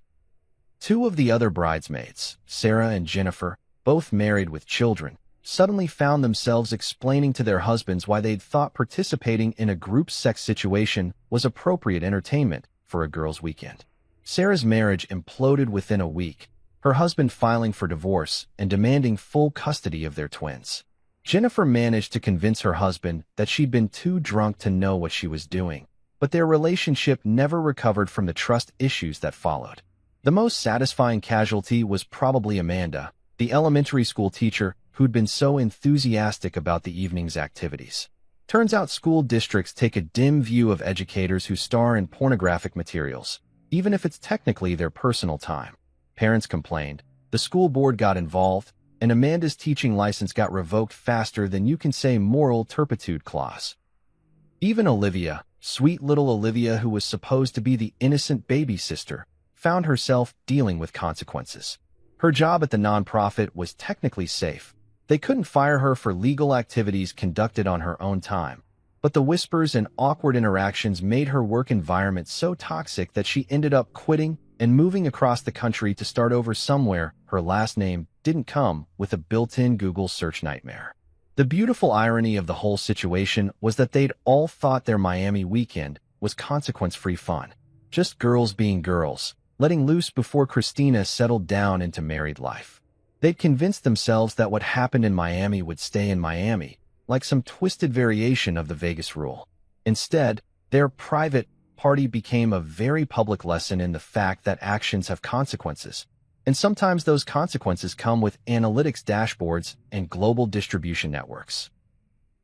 Two of the other bridesmaids, Sarah and Jennifer, both married with children, suddenly found themselves explaining to their husbands why they'd thought participating in a group sex situation was appropriate entertainment for a girls' weekend. Sarah's marriage imploded within a week, her husband filing for divorce and demanding full custody of their twins. Jennifer managed to convince her husband that she'd been too drunk to know what she was doing, but their relationship never recovered from the trust issues that followed. The most satisfying casualty was probably Amanda, the elementary school teacher who'd been so enthusiastic about the evening's activities. Turns out school districts take a dim view of educators who star in pornographic materials, even if it's technically their personal time. Parents complained, the school board got involved, and Amanda's teaching license got revoked faster than you can say moral turpitude clause. Even Olivia, sweet little Olivia who was supposed to be the innocent baby sister, found herself dealing with consequences. Her job at the nonprofit was technically safe. They couldn't fire her for legal activities conducted on her own time, but the whispers and awkward interactions made her work environment so toxic that she ended up quitting and moving across the country to start over somewhere her last name didn't come with a built-in Google search nightmare. The beautiful irony of the whole situation was that they'd all thought their Miami weekend was consequence-free fun. Just girls being girls, letting loose before Christina settled down into married life. They'd convinced themselves that what happened in Miami would stay in Miami, like some twisted variation of the Vegas rule. Instead, their private party became a very public lesson in the fact that actions have consequences, and sometimes those consequences come with analytics dashboards and global distribution networks.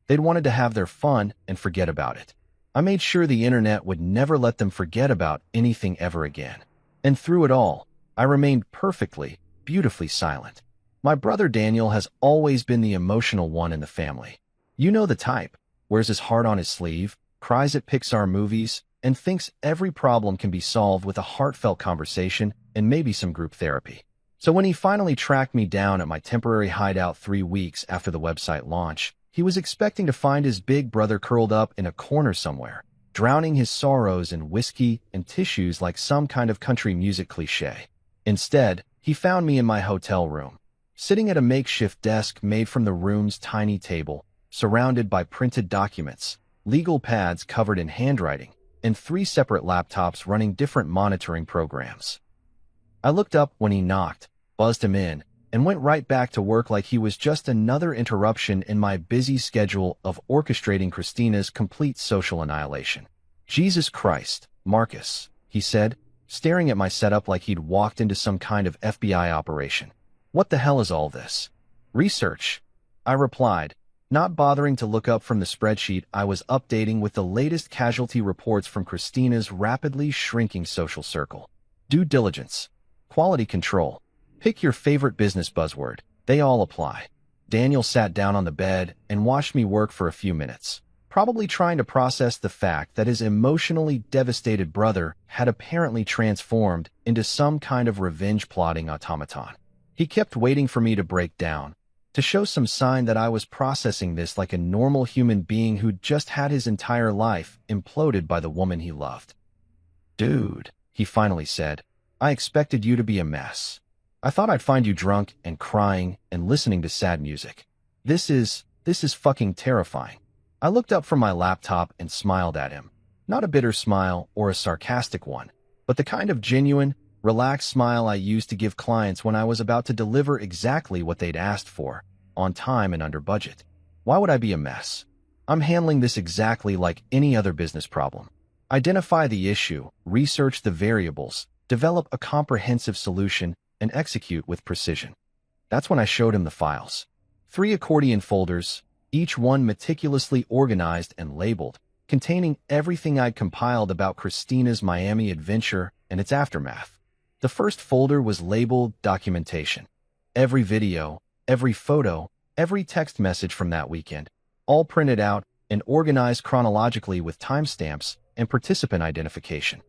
They'd wanted to have their fun and forget about it. I made sure the internet would never let them forget about anything ever again. And through it all, I remained perfectly, beautifully silent. My brother Daniel has always been the emotional one in the family. You know the type, wears his heart on his sleeve, cries at Pixar movies, and thinks every problem can be solved with a heartfelt conversation and maybe some group therapy. So when he finally tracked me down at my temporary hideout 3 weeks after the website launch, he was expecting to find his big brother curled up in a corner somewhere, drowning his sorrows in whiskey and tissues like some kind of country music cliché. Instead, he found me in my hotel room, sitting at a makeshift desk made from the room's tiny table, surrounded by printed documents, legal pads covered in handwriting, and 3 separate laptops running different monitoring programs. I looked up when he knocked, buzzed him in, and went right back to work like he was just another interruption in my busy schedule of orchestrating Christina's complete social annihilation. "Jesus Christ, Marcus," he said, staring at my setup like he'd walked into some kind of FBI operation. "What the hell is all this?" "Research," I replied, not bothering to look up from the spreadsheet I was updating with the latest casualty reports from Christina's rapidly shrinking social circle. "Due diligence. Quality control. Pick your favorite business buzzword. They all apply." Daniel sat down on the bed and watched me work for a few minutes, probably trying to process the fact that his emotionally devastated brother had apparently transformed into some kind of revenge-plotting automaton. He kept waiting for me to break down, to show some sign that I was processing this like a normal human being who'd just had his entire life imploded by the woman he loved. "Dude," he finally said, "I expected you to be a mess. I thought I'd find you drunk and crying and listening to sad music. This is fucking terrifying." I looked up from my laptop and smiled at him. Not a bitter smile or a sarcastic one, but the kind of genuine, relaxed smile I used to give clients when I was about to deliver exactly what they'd asked for, on time and under budget. Why would I be a mess? I'm handling this exactly like any other business problem. Identify the issue, research the variables, develop a comprehensive solution, and execute with precision. That's when I showed him the files. 3 accordion folders, each one meticulously organized and labeled, containing everything I'd compiled about Christina's Miami adventure and its aftermath. The first folder was labeled Documentation. Every video, every photo, every text message from that weekend, all printed out and organized chronologically with timestamps and participant identification.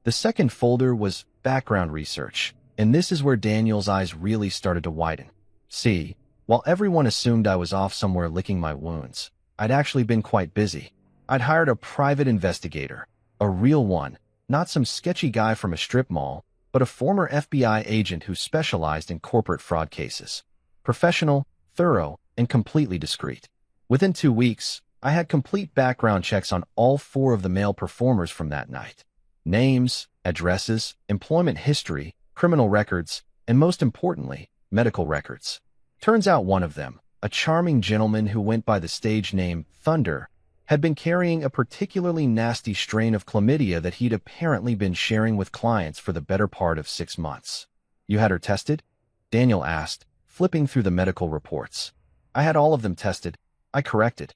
The second folder was Background Research, and this is where Daniel's eyes really started to widen. See, while everyone assumed I was off somewhere licking my wounds, I'd actually been quite busy. I'd hired a private investigator, a real one, not some sketchy guy from a strip mall, but a former FBI agent who specialized in corporate fraud cases. Professional, thorough, and completely discreet. Within 2 weeks, I had complete background checks on all 4 of the male performers from that night. Names, addresses, employment history, criminal records, and most importantly, medical records. Turns out one of them, a charming gentleman who went by the stage name Thunder, had been carrying a particularly nasty strain of chlamydia that he'd apparently been sharing with clients for the better part of 6 months. "You had her tested?" Daniel asked, flipping through the medical reports. "I had all of them tested," I corrected.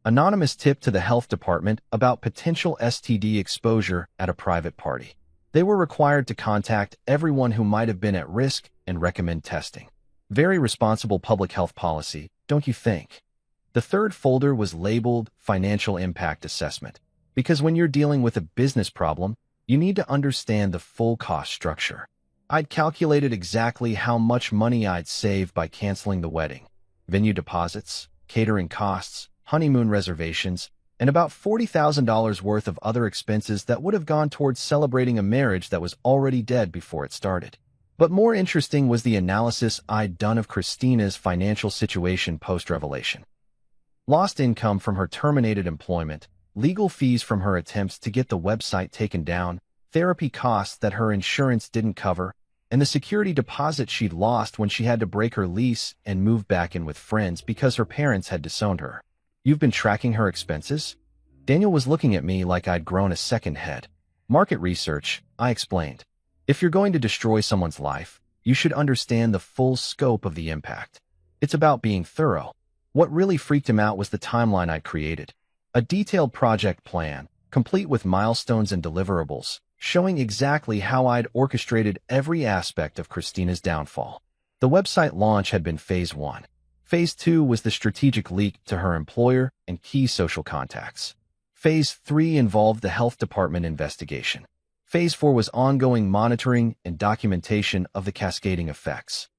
Anonymous tip to the health department about potential STD exposure at a private party. They were required to contact everyone who might have been at risk and recommend testing. Very responsible public health policy, don't you think? The third folder was labeled Financial Impact Assessment, because when you're dealing with a business problem, you need to understand the full cost structure. I'd calculated exactly how much money I'd save by canceling the wedding. Venue deposits, catering costs, honeymoon reservations, and about $40,000 worth of other expenses that would have gone towards celebrating a marriage that was already dead before it started. But more interesting was the analysis I'd done of Christina's financial situation post-revelation. Lost income from her terminated employment, legal fees from her attempts to get the website taken down, therapy costs that her insurance didn't cover, and the security deposit she'd lost when she had to break her lease and move back in with friends because her parents had disowned her. "You've been tracking her expenses?" Daniel was looking at me like I'd grown a second head. "Market research," I explained. "If you're going to destroy someone's life, you should understand the full scope of the impact. It's about being thorough." What really freaked him out was the timeline I'd created. A detailed project plan, complete with milestones and deliverables, showing exactly how I'd orchestrated every aspect of Christina's downfall. The website launch had been Phase 1. Phase 2 was the strategic leak to her employer and key social contacts. Phase 3 involved the health department investigation. Phase 4 was ongoing monitoring and documentation of the cascading effects.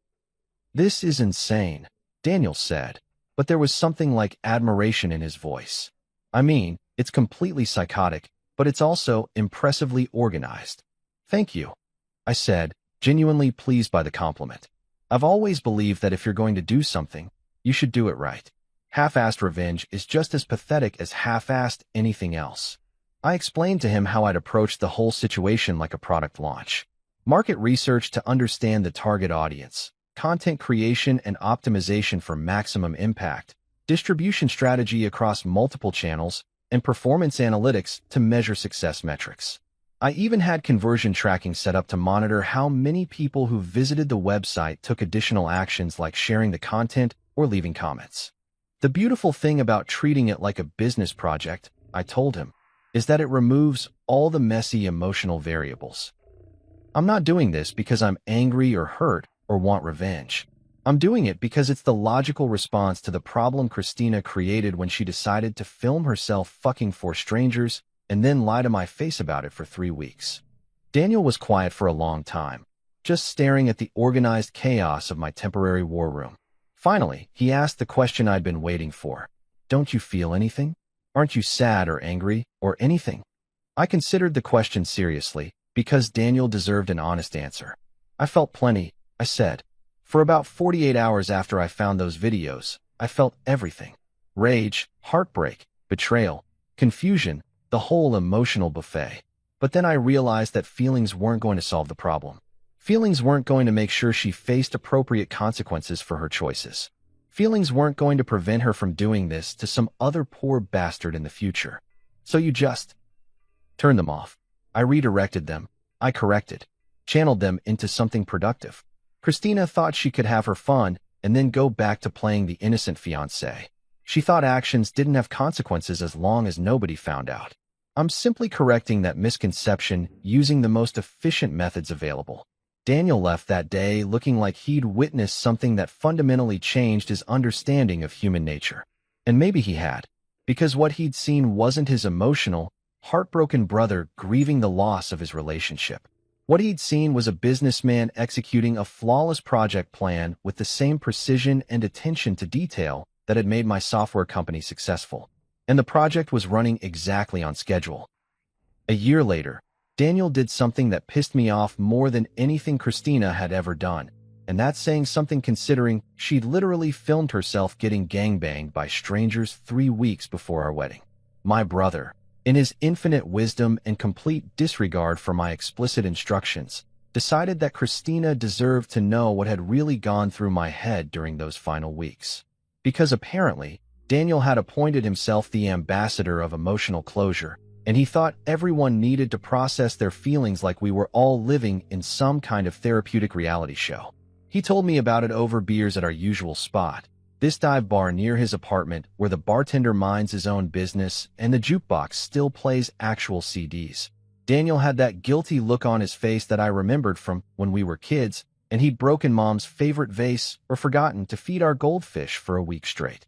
"This is insane," Daniel said, but there was something like admiration in his voice. "I mean, it's completely psychotic, but it's also impressively organized." "Thank you," I said, genuinely pleased by the compliment. "I've always believed that if you're going to do something, you should do it right. Half-assed revenge is just as pathetic as half-assed anything else." I explained to him how I'd approached the whole situation like a product launch. Market research to understand the target audience, content creation and optimization for maximum impact, distribution strategy across multiple channels, and performance analytics to measure success metrics. I even had conversion tracking set up to monitor how many people who visited the website took additional actions like sharing the content or leaving comments. "The beautiful thing about treating it like a business project," I told him, "is that it removes all the messy emotional variables. I'm not doing this because I'm angry or hurt or want revenge. I'm doing it because it's the logical response to the problem Christina created when she decided to film herself fucking 4 strangers and then lie to my face about it for 3 weeks." Daniel was quiet for a long time, just staring at the organized chaos of my temporary war room. Finally, he asked the question I'd been waiting for. "Don't you feel anything? Aren't you sad or angry or anything?" I considered the question seriously because Daniel deserved an honest answer. "I felt plenty," I said. "For about 48 hours after I found those videos, I felt everything. Rage, heartbreak, betrayal, confusion, the whole emotional buffet. But then I realized that feelings weren't going to solve the problem. Feelings weren't going to make sure she faced appropriate consequences for her choices. Feelings weren't going to prevent her from doing this to some other poor bastard in the future. So you just turn them off." I redirected them. I corrected, channeled them into something productive. Christina thought she could have her fun and then go back to playing the innocent fiancé. She thought actions didn't have consequences as long as nobody found out. I'm simply correcting that misconception using the most efficient methods available. Daniel left that day looking like he'd witnessed something that fundamentally changed his understanding of human nature. And maybe he had, because what he'd seen wasn't his emotional, heartbroken brother grieving the loss of his relationship. What he'd seen was a businessman executing a flawless project plan with the same precision and attention to detail that had made my software company successful. And the project was running exactly on schedule. A year later, Daniel did something that pissed me off more than anything Christina had ever done. And that's saying something considering she'd literally filmed herself getting gangbanged by strangers 3 weeks before our wedding. My brother, in his infinite wisdom and complete disregard for my explicit instructions, decided that Christina deserved to know what had really gone through my head during those final weeks. Because apparently, Daniel had appointed himself the ambassador of emotional closure, and he thought everyone needed to process their feelings like we were all living in some kind of therapeutic reality show. He told me about it over beers at our usual spot, this dive bar near his apartment where the bartender minds his own business and the jukebox still plays actual CDs. Daniel had that guilty look on his face that I remembered from when we were kids, and he'd broken Mom's favorite vase or forgotten to feed our goldfish for a week straight.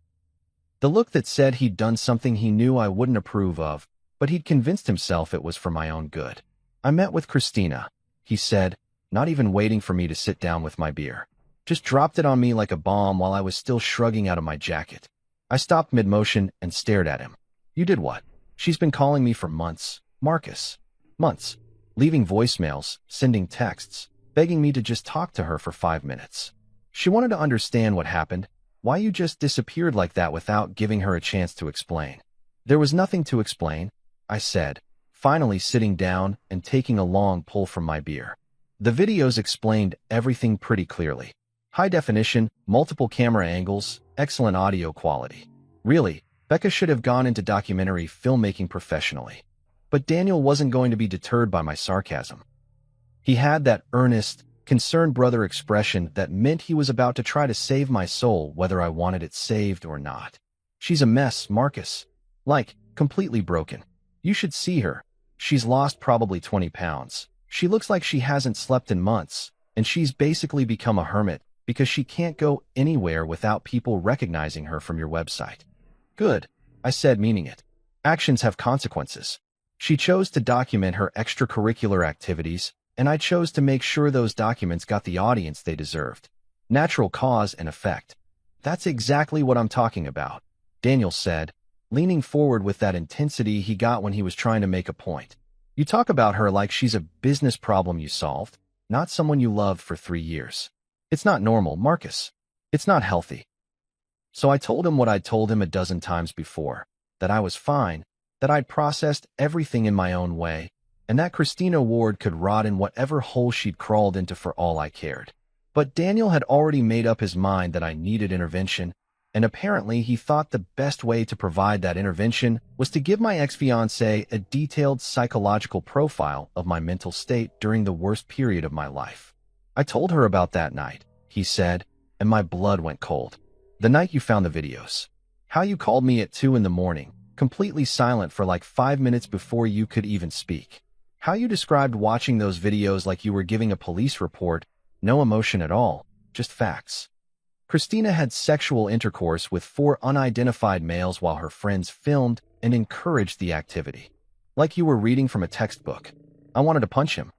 The look that said he'd done something he knew I wouldn't approve of, but he'd convinced himself it was for my own good. I met with Christina, he said, not even waiting for me to sit down with my beer. Just dropped it on me like a bomb while I was still shrugging out of my jacket. I stopped mid-motion and stared at him. You did what? She's been calling me for months, Marcus. Months. Leaving voicemails, sending texts, begging me to just talk to her for 5 minutes. She wanted to understand what happened, why you just disappeared like that without giving her a chance to explain. There was nothing to explain, I said, finally sitting down and taking a long pull from my beer. The videos explained everything pretty clearly. High definition, multiple camera angles, excellent audio quality. Really, Becca should have gone into documentary filmmaking professionally. But Daniel wasn't going to be deterred by my sarcasm. He had that earnest, concerned brother expression that meant he was about to try to save my soul whether I wanted it saved or not. She's a mess, Marcus. Like, completely broken. You should see her. She's lost probably 20 pounds. She looks like she hasn't slept in months, and she's basically become a hermit because she can't go anywhere without people recognizing her from your website. Good, I said, meaning it. Actions have consequences. She chose to document her extracurricular activities, and I chose to make sure those documents got the audience they deserved. Natural cause and effect. That's exactly what I'm talking about, Daniel said, leaning forward with that intensity he got when he was trying to make a point. You talk about her like she's a business problem you solved, not someone you loved for 3 years. It's not normal, Marcus. It's not healthy. So I told him what I'd told him a dozen times before, that I was fine, that I'd processed everything in my own way, and that Christina Ward could rot in whatever hole she'd crawled into for all I cared. But Daniel had already made up his mind that I needed intervention, and apparently he thought the best way to provide that intervention was to give my ex-fiancée a detailed psychological profile of my mental state during the worst period of my life. I told her about that night, he said, and my blood went cold. The night you found the videos. How you called me at 2 in the morning, completely silent for like 5 minutes before you could even speak. How you described watching those videos like you were giving a police report, no emotion at all, just facts. Christina had sexual intercourse with 4 unidentified males while her friends filmed and encouraged the activity. Like you were reading from a textbook. I wanted to punch him.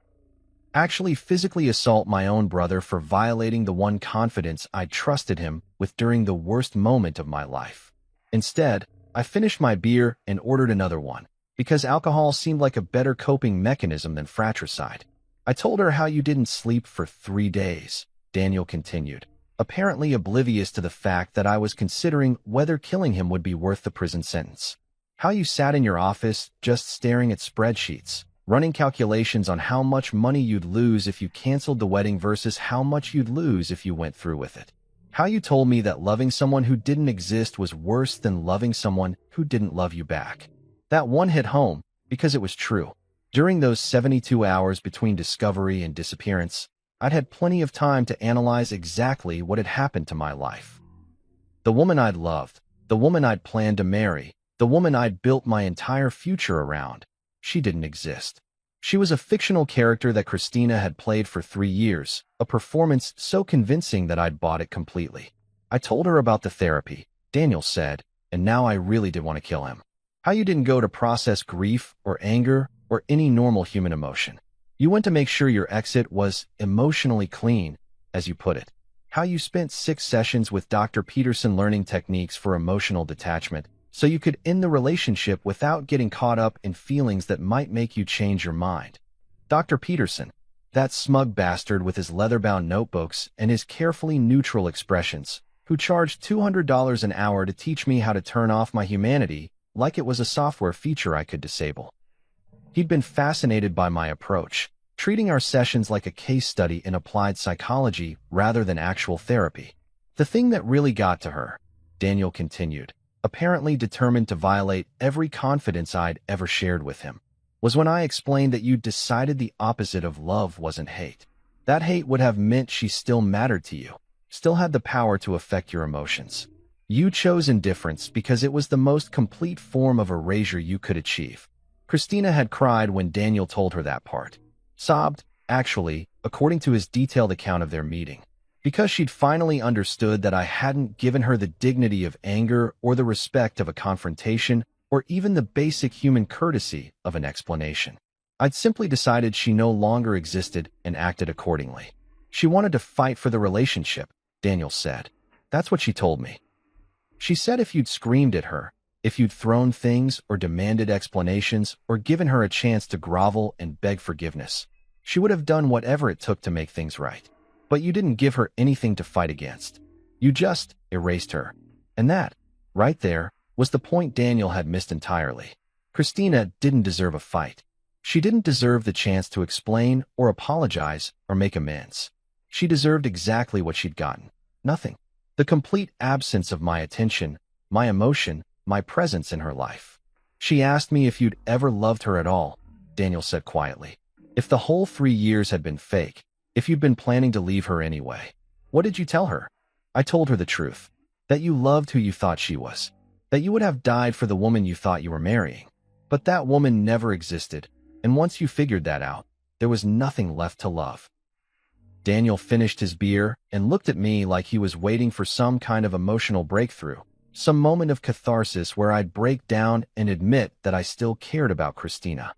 Actually physically assault my own brother for violating the one confidence I trusted him with during the worst moment of my life. Instead, I finished my beer and ordered another one, because alcohol seemed like a better coping mechanism than fratricide. I told her how you didn't sleep for 3 days, Daniel continued, apparently oblivious to the fact that I was considering whether killing him would be worth the prison sentence. How you sat in your office just staring at spreadsheets, running calculations on how much money you'd lose if you canceled the wedding versus how much you'd lose if you went through with it. How you told me that loving someone who didn't exist was worse than loving someone who didn't love you back. That one hit home because it was true. During those 72 hours between discovery and disappearance, I'd had plenty of time to analyze exactly what had happened to my life. The woman I'd loved, the woman I'd planned to marry, the woman I'd built my entire future around, she didn't exist. She was a fictional character that Christina had played for 3 years, a performance so convincing that I'd bought it completely. I told her about the therapy, Daniel said, and now I really did want to kill him. How you didn't go to process grief or anger or any normal human emotion. You went to make sure your exit was emotionally clean, as you put it. How you spent 6 sessions with Dr. Peterson learning techniques for emotional detachment, so you could end the relationship without getting caught up in feelings that might make you change your mind. Dr. Peterson, That smug bastard with his leather-bound notebooks and his carefully neutral expressions, who charged $200 an hour to teach me how to turn off my humanity like it was a software feature I could disable. He'd been fascinated by my approach, treating our sessions like a case study in applied psychology rather than actual therapy. The thing that really got to her, Daniel continued, apparently determined to violate every confidence I'd ever shared with him, was when I explained that you'd decided the opposite of love wasn't hate. That hate would have meant she still mattered to you, still had the power to affect your emotions. You chose indifference because it was the most complete form of erasure you could achieve. Christina had cried when Daniel told her that part. Sobbed, actually, according to his detailed account of their meeting, because she'd finally understood that I hadn't given her the dignity of anger or the respect of a confrontation or even the basic human courtesy of an explanation. I'd simply decided she no longer existed and acted accordingly. She wanted to fight for the relationship, Daniel said. That's what she told me. She said if you'd screamed at her, if you'd thrown things or demanded explanations or given her a chance to grovel and beg forgiveness, she would have done whatever it took to make things right. But you didn't give her anything to fight against. You just erased her. And that, right there, was the point Daniel had missed entirely. Christina didn't deserve a fight. She didn't deserve the chance to explain or apologize or make amends. She deserved exactly what she'd gotten. Nothing. The complete absence of my attention, my emotion, my presence in her life. She asked me if you'd ever loved her at all, Daniel said quietly. If the whole 3 years had been fake, if you'd been planning to leave her anyway. What did you tell her? I told her the truth. That you loved who you thought she was. That you would have died for the woman you thought you were marrying. But that woman never existed, and once you figured that out, there was nothing left to love. Daniel finished his beer and looked at me like he was waiting for some kind of emotional breakthrough, some moment of catharsis where I'd break down and admit that I still cared about Christina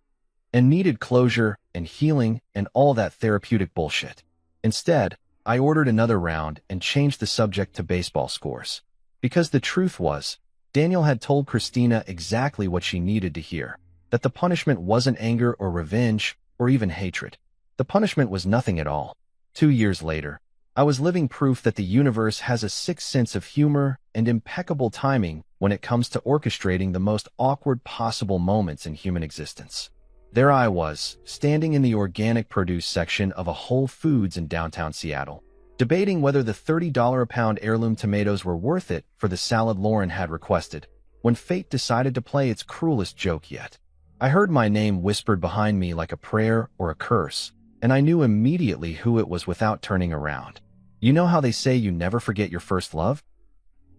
and needed closure and healing and all that therapeutic bullshit. Instead, I ordered another round and changed the subject to baseball scores. Because the truth was, Daniel had told Christina exactly what she needed to hear, that the punishment wasn't anger or revenge or even hatred. The punishment was nothing at all. 2 years later, I was living proof that the universe has a sixth sense of humor and impeccable timing when it comes to orchestrating the most awkward possible moments in human existence. There I was, standing in the organic produce section of a Whole Foods in downtown Seattle, debating whether the $30 a pound heirloom tomatoes were worth it for the salad Lauren had requested, when fate decided to play its cruelest joke yet. I heard my name whispered behind me like a prayer or a curse, and I knew immediately who it was without turning around. You know how they say you never forget your first love?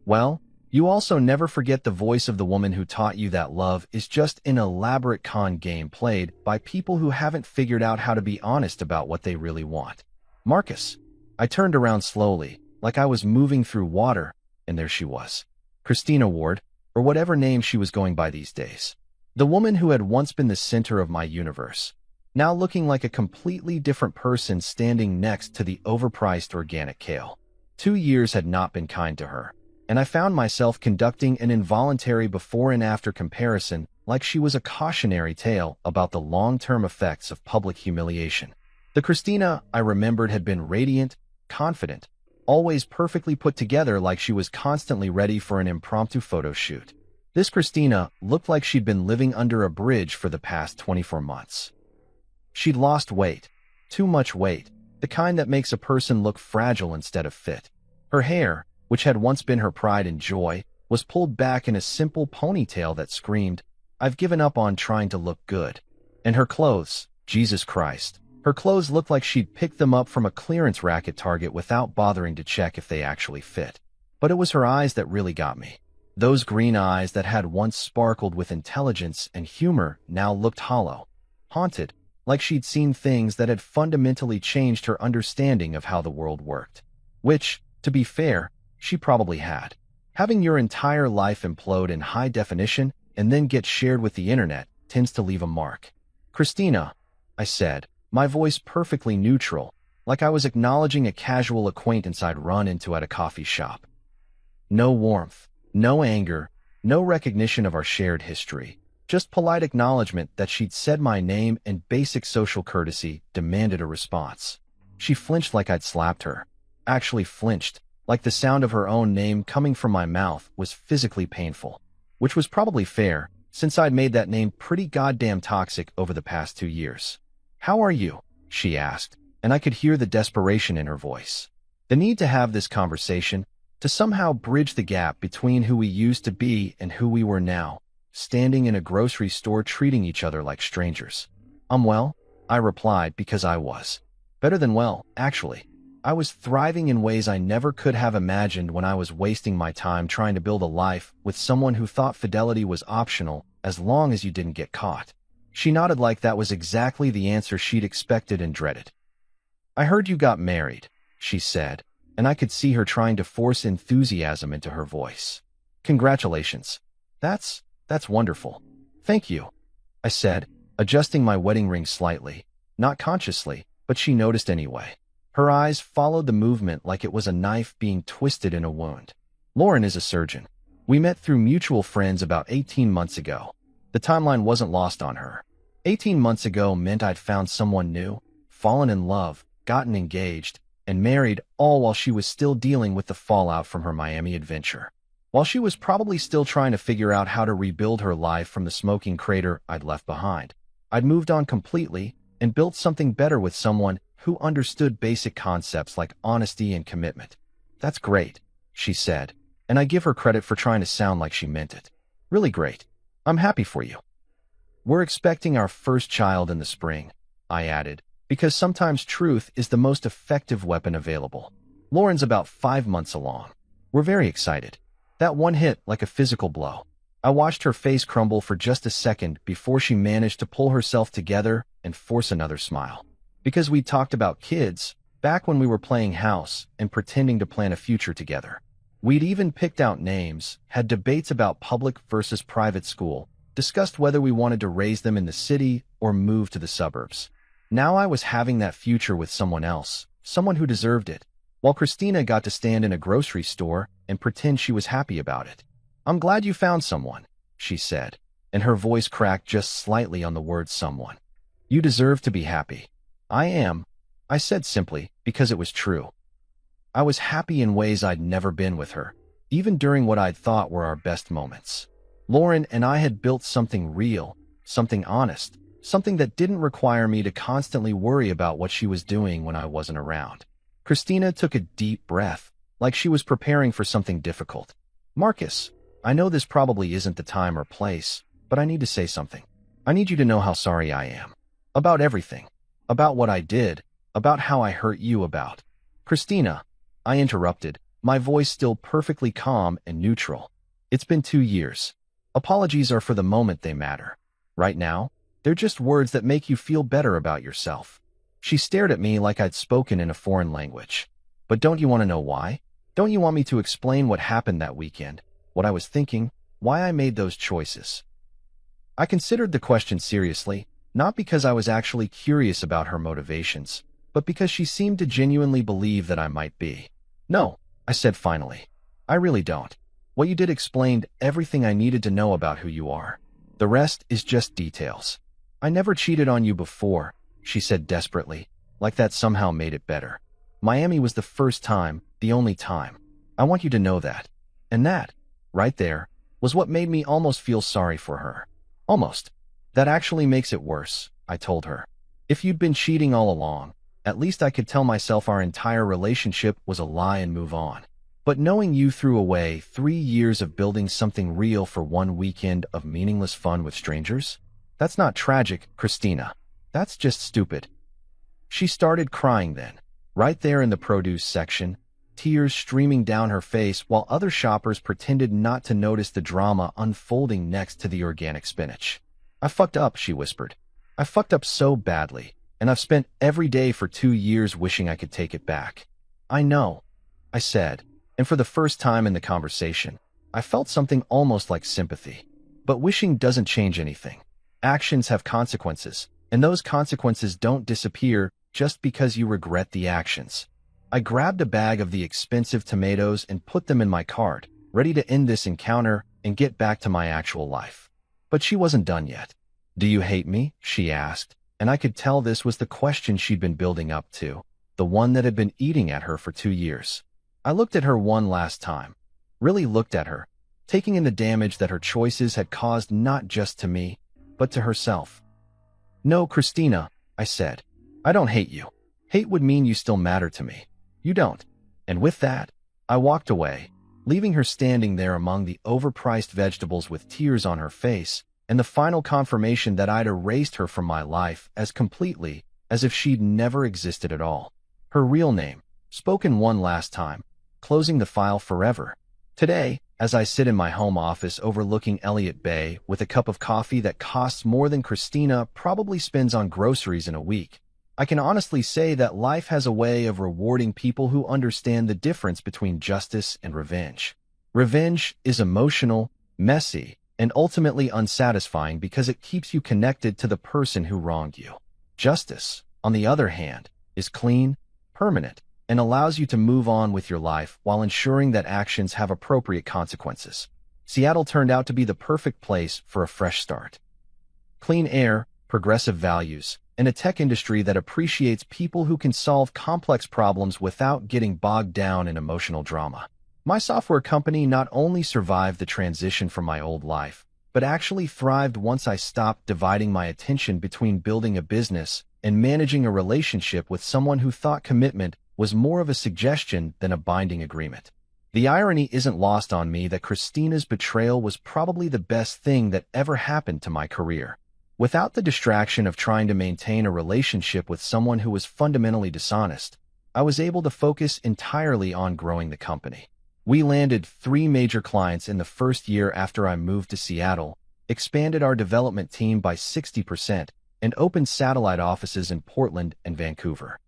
Well, you also never forget the voice of the woman who taught you that love is just an elaborate con game played by people who haven't figured out how to be honest about what they really want. Marcus. I turned around slowly, like I was moving through water, and there she was. Christina Ward, or whatever name she was going by these days. The woman who had once been the center of my universe, now looking like a completely different person standing next to the overpriced organic kale. 2 years had not been kind to her, and I found myself conducting an involuntary before and after comparison like she was a cautionary tale about the long-term effects of public humiliation. The Christina I remembered had been radiant, confident, always perfectly put together like she was constantly ready for an impromptu photo shoot. This Christina looked like she'd been living under a bridge for the past 24 months. She'd lost weight, too much weight, the kind that makes a person look fragile instead of fit. Her hair, which had once been her pride and joy, was pulled back in a simple ponytail that screamed, "I've given up on trying to look good." And her clothes, Jesus Christ. Her clothes looked like she'd picked them up from a clearance rack at Target without bothering to check if they actually fit. But it was her eyes that really got me. Those green eyes that had once sparkled with intelligence and humor now looked hollow, haunted, like she'd seen things that had fundamentally changed her understanding of how the world worked. Which, to be fair, she probably had. Having your entire life implode in high definition and then get shared with the internet tends to leave a mark. "Christina," I said, my voice perfectly neutral, like I was acknowledging a casual acquaintance I'd run into at a coffee shop. No warmth, no anger, no recognition of our shared history, Just polite acknowledgement that she'd said my name and basic social courtesy demanded a response. She flinched like I'd slapped her. Actually flinched, like the sound of her own name coming from my mouth was physically painful. Which was probably fair, since I'd made that name pretty goddamn toxic over the past 2 years. "How are you?" she asked, and I could hear the desperation in her voice. The need to have this conversation, to somehow bridge the gap between who we used to be and who we were now, standing in a grocery store treating each other like strangers. "I'm well," I replied, because I was. Better than well, actually. I was thriving in ways I never could have imagined when I was wasting my time trying to build a life with someone who thought fidelity was optional as long as you didn't get caught. She nodded like that was exactly the answer she'd expected and dreaded. "I heard you got married," she said, and I could see her trying to force enthusiasm into her voice. "Congratulations. That's wonderful." "Thank you," I said, adjusting my wedding ring slightly, not consciously, but she noticed anyway. Her eyes followed the movement like it was a knife being twisted in a wound. "Lauren is a surgeon. We met through mutual friends about 18 months ago." The timeline wasn't lost on her. 18 months ago meant I'd found someone new, fallen in love, gotten engaged, and married, all while she was still dealing with the fallout from her Miami adventure. While she was probably still trying to figure out how to rebuild her life from the smoking crater I'd left behind. I'd moved on completely and built something better with someone who understood basic concepts like honesty and commitment. "That's great," she said, and I give her credit for trying to sound like she meant it. "Really great. I'm happy for you." "We're expecting our first child in the spring," I added, because sometimes truth is the most effective weapon available. "Lauren's about 5 months along. We're very excited." That one hit like a physical blow. I watched her face crumble for just a second before she managed to pull herself together and force another smile. Because we talked about kids, back when we were playing house and pretending to plan a future together. We'd even picked out names, had debates about public versus private school, discussed whether we wanted to raise them in the city or move to the suburbs. Now I was having that future with someone else, someone who deserved it, while Christina got to stand in a grocery store and pretend she was happy about it. "I'm glad you found someone," she said, and her voice cracked just slightly on the word someone. "You deserve to be happy." "I am," I said simply, because it was true. I was happy in ways I'd never been with her, even during what I'd thought were our best moments. Lauren and I had built something real, something honest, something that didn't require me to constantly worry about what she was doing when I wasn't around. Christina took a deep breath, like she was preparing for something difficult. "Marcus, I know this probably isn't the time or place, but I need to say something. I need you to know how sorry I am. About everything. About what I did. About how I hurt you about." "Christina," I interrupted, my voice still perfectly calm and neutral. "It's been 2 years. Apologies are for the moment they matter. Right now, they're just words that make you feel better about yourself." She stared at me like I'd spoken in a foreign language. "But don't you want to know why? Don't you want me to explain what happened that weekend? What I was thinking? Why I made those choices?" I considered the question seriously, not because I was actually curious about her motivations, but because she seemed to genuinely believe that I might be. "No," I said finally. "I really don't. What you did explained everything I needed to know about who you are. The rest is just details. I never cheated on you before," she said desperately, like that somehow made it better. "Miami was the first time, the only time. I want you to know that." And that, right there, was what made me almost feel sorry for her. Almost. "That actually makes it worse," I told her. "If you'd been cheating all along, at least I could tell myself our entire relationship was a lie and move on. But knowing you threw away 3 years of building something real for one weekend of meaningless fun with strangers? That's not tragic, Christina. That's just stupid." She started crying then, right there in the produce section, tears streaming down her face while other shoppers pretended not to notice the drama unfolding next to the organic spinach. "I fucked up," she whispered. "I fucked up so badly, and I've spent every day for 2 years wishing I could take it back." "I know," I said, and for the first time in the conversation, I felt something almost like sympathy. "But wishing doesn't change anything. Actions have consequences, and those consequences don't disappear just because you regret the actions." I grabbed a bag of the expensive tomatoes and put them in my cart, ready to end this encounter and get back to my actual life. But she wasn't done yet. "Do you hate me?" she asked, and I could tell this was the question she'd been building up to, the one that had been eating at her for 2 years. I looked at her one last time, really looked at her, taking in the damage that her choices had caused not just to me, but to herself. "No, Christina," I said. "I don't hate you. Hate would mean you still matter to me. You don't." And with that, I walked away, leaving her standing there among the overpriced vegetables with tears on her face, and the final confirmation that I'd erased her from my life as completely as if she'd never existed at all. Her real name, spoken one last time, closing the file forever. Today, as I sit in my home office overlooking Elliott Bay with a cup of coffee that costs more than Christina probably spends on groceries in a week, I can honestly say that life has a way of rewarding people who understand the difference between justice and revenge. Revenge is emotional, messy, and ultimately unsatisfying because it keeps you connected to the person who wronged you. Justice, on the other hand, is clean, permanent, and allows you to move on with your life while ensuring that actions have appropriate consequences. Seattle turned out to be the perfect place for a fresh start. Clean air, progressive values, and a tech industry that appreciates people who can solve complex problems without getting bogged down in emotional drama. My software company not only survived the transition from my old life, but actually thrived once I stopped dividing my attention between building a business and managing a relationship with someone who thought commitment was more of a suggestion than a binding agreement. The irony isn't lost on me that Christina's betrayal was probably the best thing that ever happened to my career. Without the distraction of trying to maintain a relationship with someone who was fundamentally dishonest, I was able to focus entirely on growing the company. We landed 3 major clients in the first year after I moved to Seattle, expanded our development team by 60%, and opened satellite offices in Portland and Vancouver.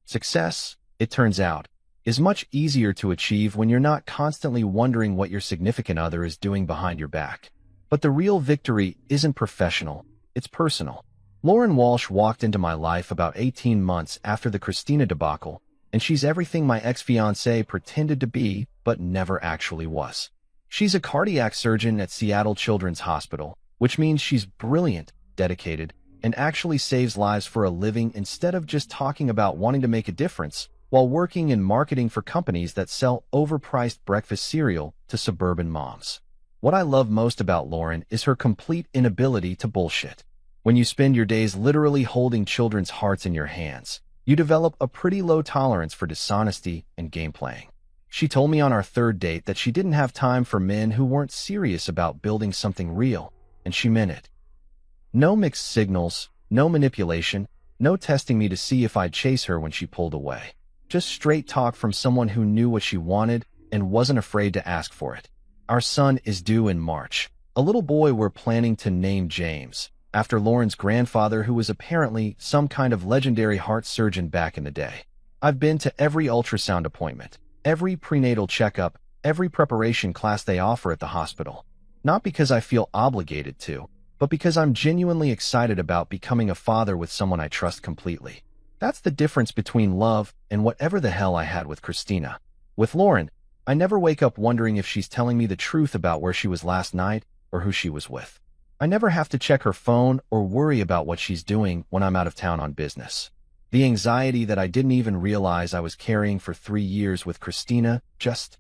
Success, it turns out, is much easier to achieve when you're not constantly wondering what your significant other is doing behind your back. But the real victory isn't professional, it's personal. Lauren Walsh walked into my life about 18 months after the Christina debacle, and she's everything my ex-fiancé pretended to be but never actually was. She's a cardiac surgeon at Seattle Children's Hospital, which means she's brilliant, dedicated, and actually saves lives for a living instead of just talking about wanting to make a difference while working in marketing for companies that sell overpriced breakfast cereal to suburban moms. What I love most about Lauren is her complete inability to bullshit. When you spend your days literally holding children's hearts in your hands, you develop a pretty low tolerance for dishonesty and game playing. She told me on our 3rd date that she didn't have time for men who weren't serious about building something real, and she meant it. No mixed signals, no manipulation, no testing me to see if I'd chase her when she pulled away. Just straight talk from someone who knew what she wanted and wasn't afraid to ask for it. Our son is due in March, a little boy we're planning to name James, after Lauren's grandfather who was apparently some kind of legendary heart surgeon back in the day. I've been to every ultrasound appointment, every prenatal checkup, every preparation class they offer at the hospital. Not because I feel obligated to, but because I'm genuinely excited about becoming a father with someone I trust completely. That's the difference between love and whatever the hell I had with Christina. With Lauren, I never wake up wondering if she's telling me the truth about where she was last night or who she was with. I never have to check her phone or worry about what she's doing when I'm out of town on business. The anxiety that I didn't even realize I was carrying for 3 years with Christina just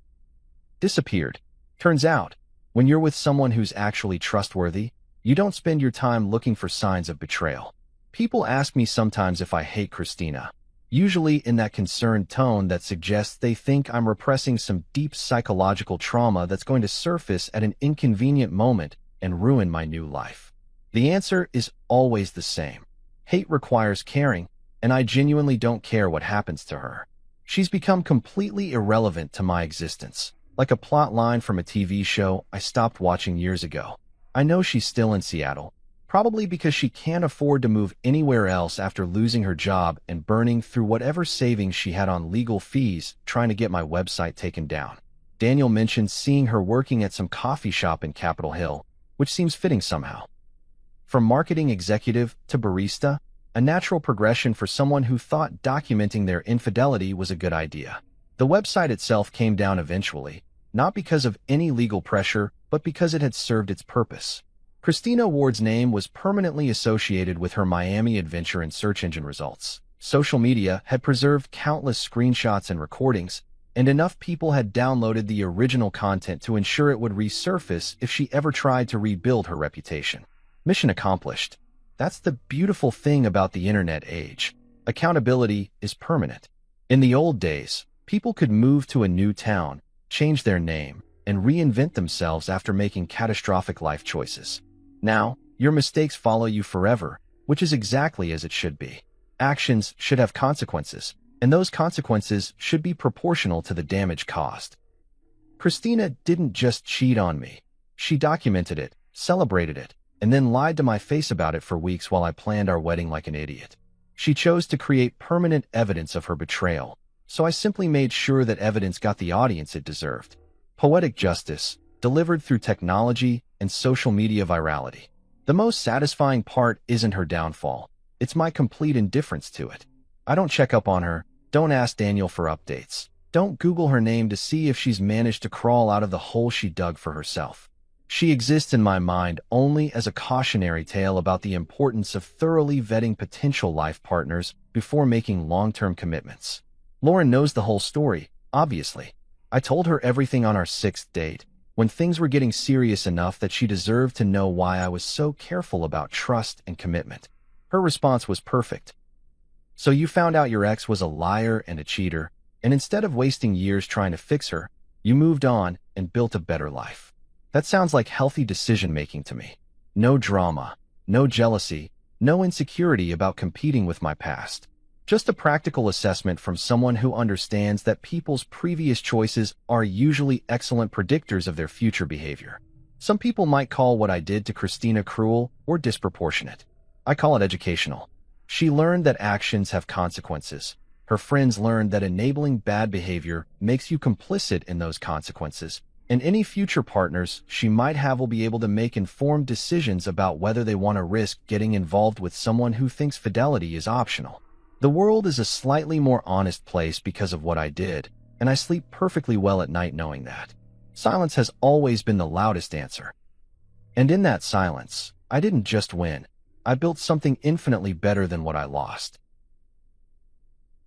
disappeared. Turns out, when you're with someone who's actually trustworthy, you don't spend your time looking for signs of betrayal. People ask me sometimes if I hate Christina, usually in that concerned tone that suggests they think I'm repressing some deep psychological trauma that's going to surface at an inconvenient moment and ruin my new life. The answer is always the same. Hate requires caring, and I genuinely don't care what happens to her. She's become completely irrelevant to my existence, like a plot line from a TV show I stopped watching years ago. I know she's still in Seattle, probably because she can't afford to move anywhere else after losing her job and burning through whatever savings she had on legal fees trying to get my website taken down. Daniel mentioned seeing her working at some coffee shop in Capitol Hill, which seems fitting somehow. From marketing executive to barista, a natural progression for someone who thought documenting their infidelity was a good idea. The website itself came down eventually, not because of any legal pressure, but because it had served its purpose. Christina Ward's name was permanently associated with her Miami adventure in search engine results. Social media had preserved countless screenshots and recordings, and enough people had downloaded the original content to ensure it would resurface if she ever tried to rebuild her reputation. Mission accomplished. That's the beautiful thing about the internet age. Accountability is permanent. In the old days, people could move to a new town, change their name, and reinvent themselves after making catastrophic life choices. Now, your mistakes follow you forever, which is exactly as it should be. Actions should have consequences, and those consequences should be proportional to the damage caused. Christina didn't just cheat on me. She documented it, celebrated it, and then lied to my face about it for weeks while I planned our wedding like an idiot. She chose to create permanent evidence of her betrayal, so I simply made sure that evidence got the audience it deserved. Poetic justice, delivered through technology and social media virality. The most satisfying part isn't her downfall. It's my complete indifference to it. I don't check up on her, don't ask Daniel for updates, don't Google her name to see if she's managed to crawl out of the hole she dug for herself. She exists in my mind only as a cautionary tale about the importance of thoroughly vetting potential life partners before making long-term commitments. Lauren knows the whole story, obviously. I told her everything on our 6th date, when things were getting serious enough that she deserved to know why I was so careful about trust and commitment. Her response was perfect. So you found out your ex was a liar and a cheater, and instead of wasting years trying to fix her, you moved on and built a better life. That sounds like healthy decision-making to me. No drama, no jealousy, no insecurity about competing with my past. Just a practical assessment from someone who understands that people's previous choices are usually excellent predictors of their future behavior. Some people might call what I did to Christina cruel or disproportionate. I call it educational. She learned that actions have consequences. Her friends learned that enabling bad behavior makes you complicit in those consequences, and any future partners she might have will be able to make informed decisions about whether they want to risk getting involved with someone who thinks fidelity is optional. The world is a slightly more honest place because of what I did, and I sleep perfectly well at night knowing that. Silence has always been the loudest answer. And in that silence, I didn't just win. I built something infinitely better than what I lost.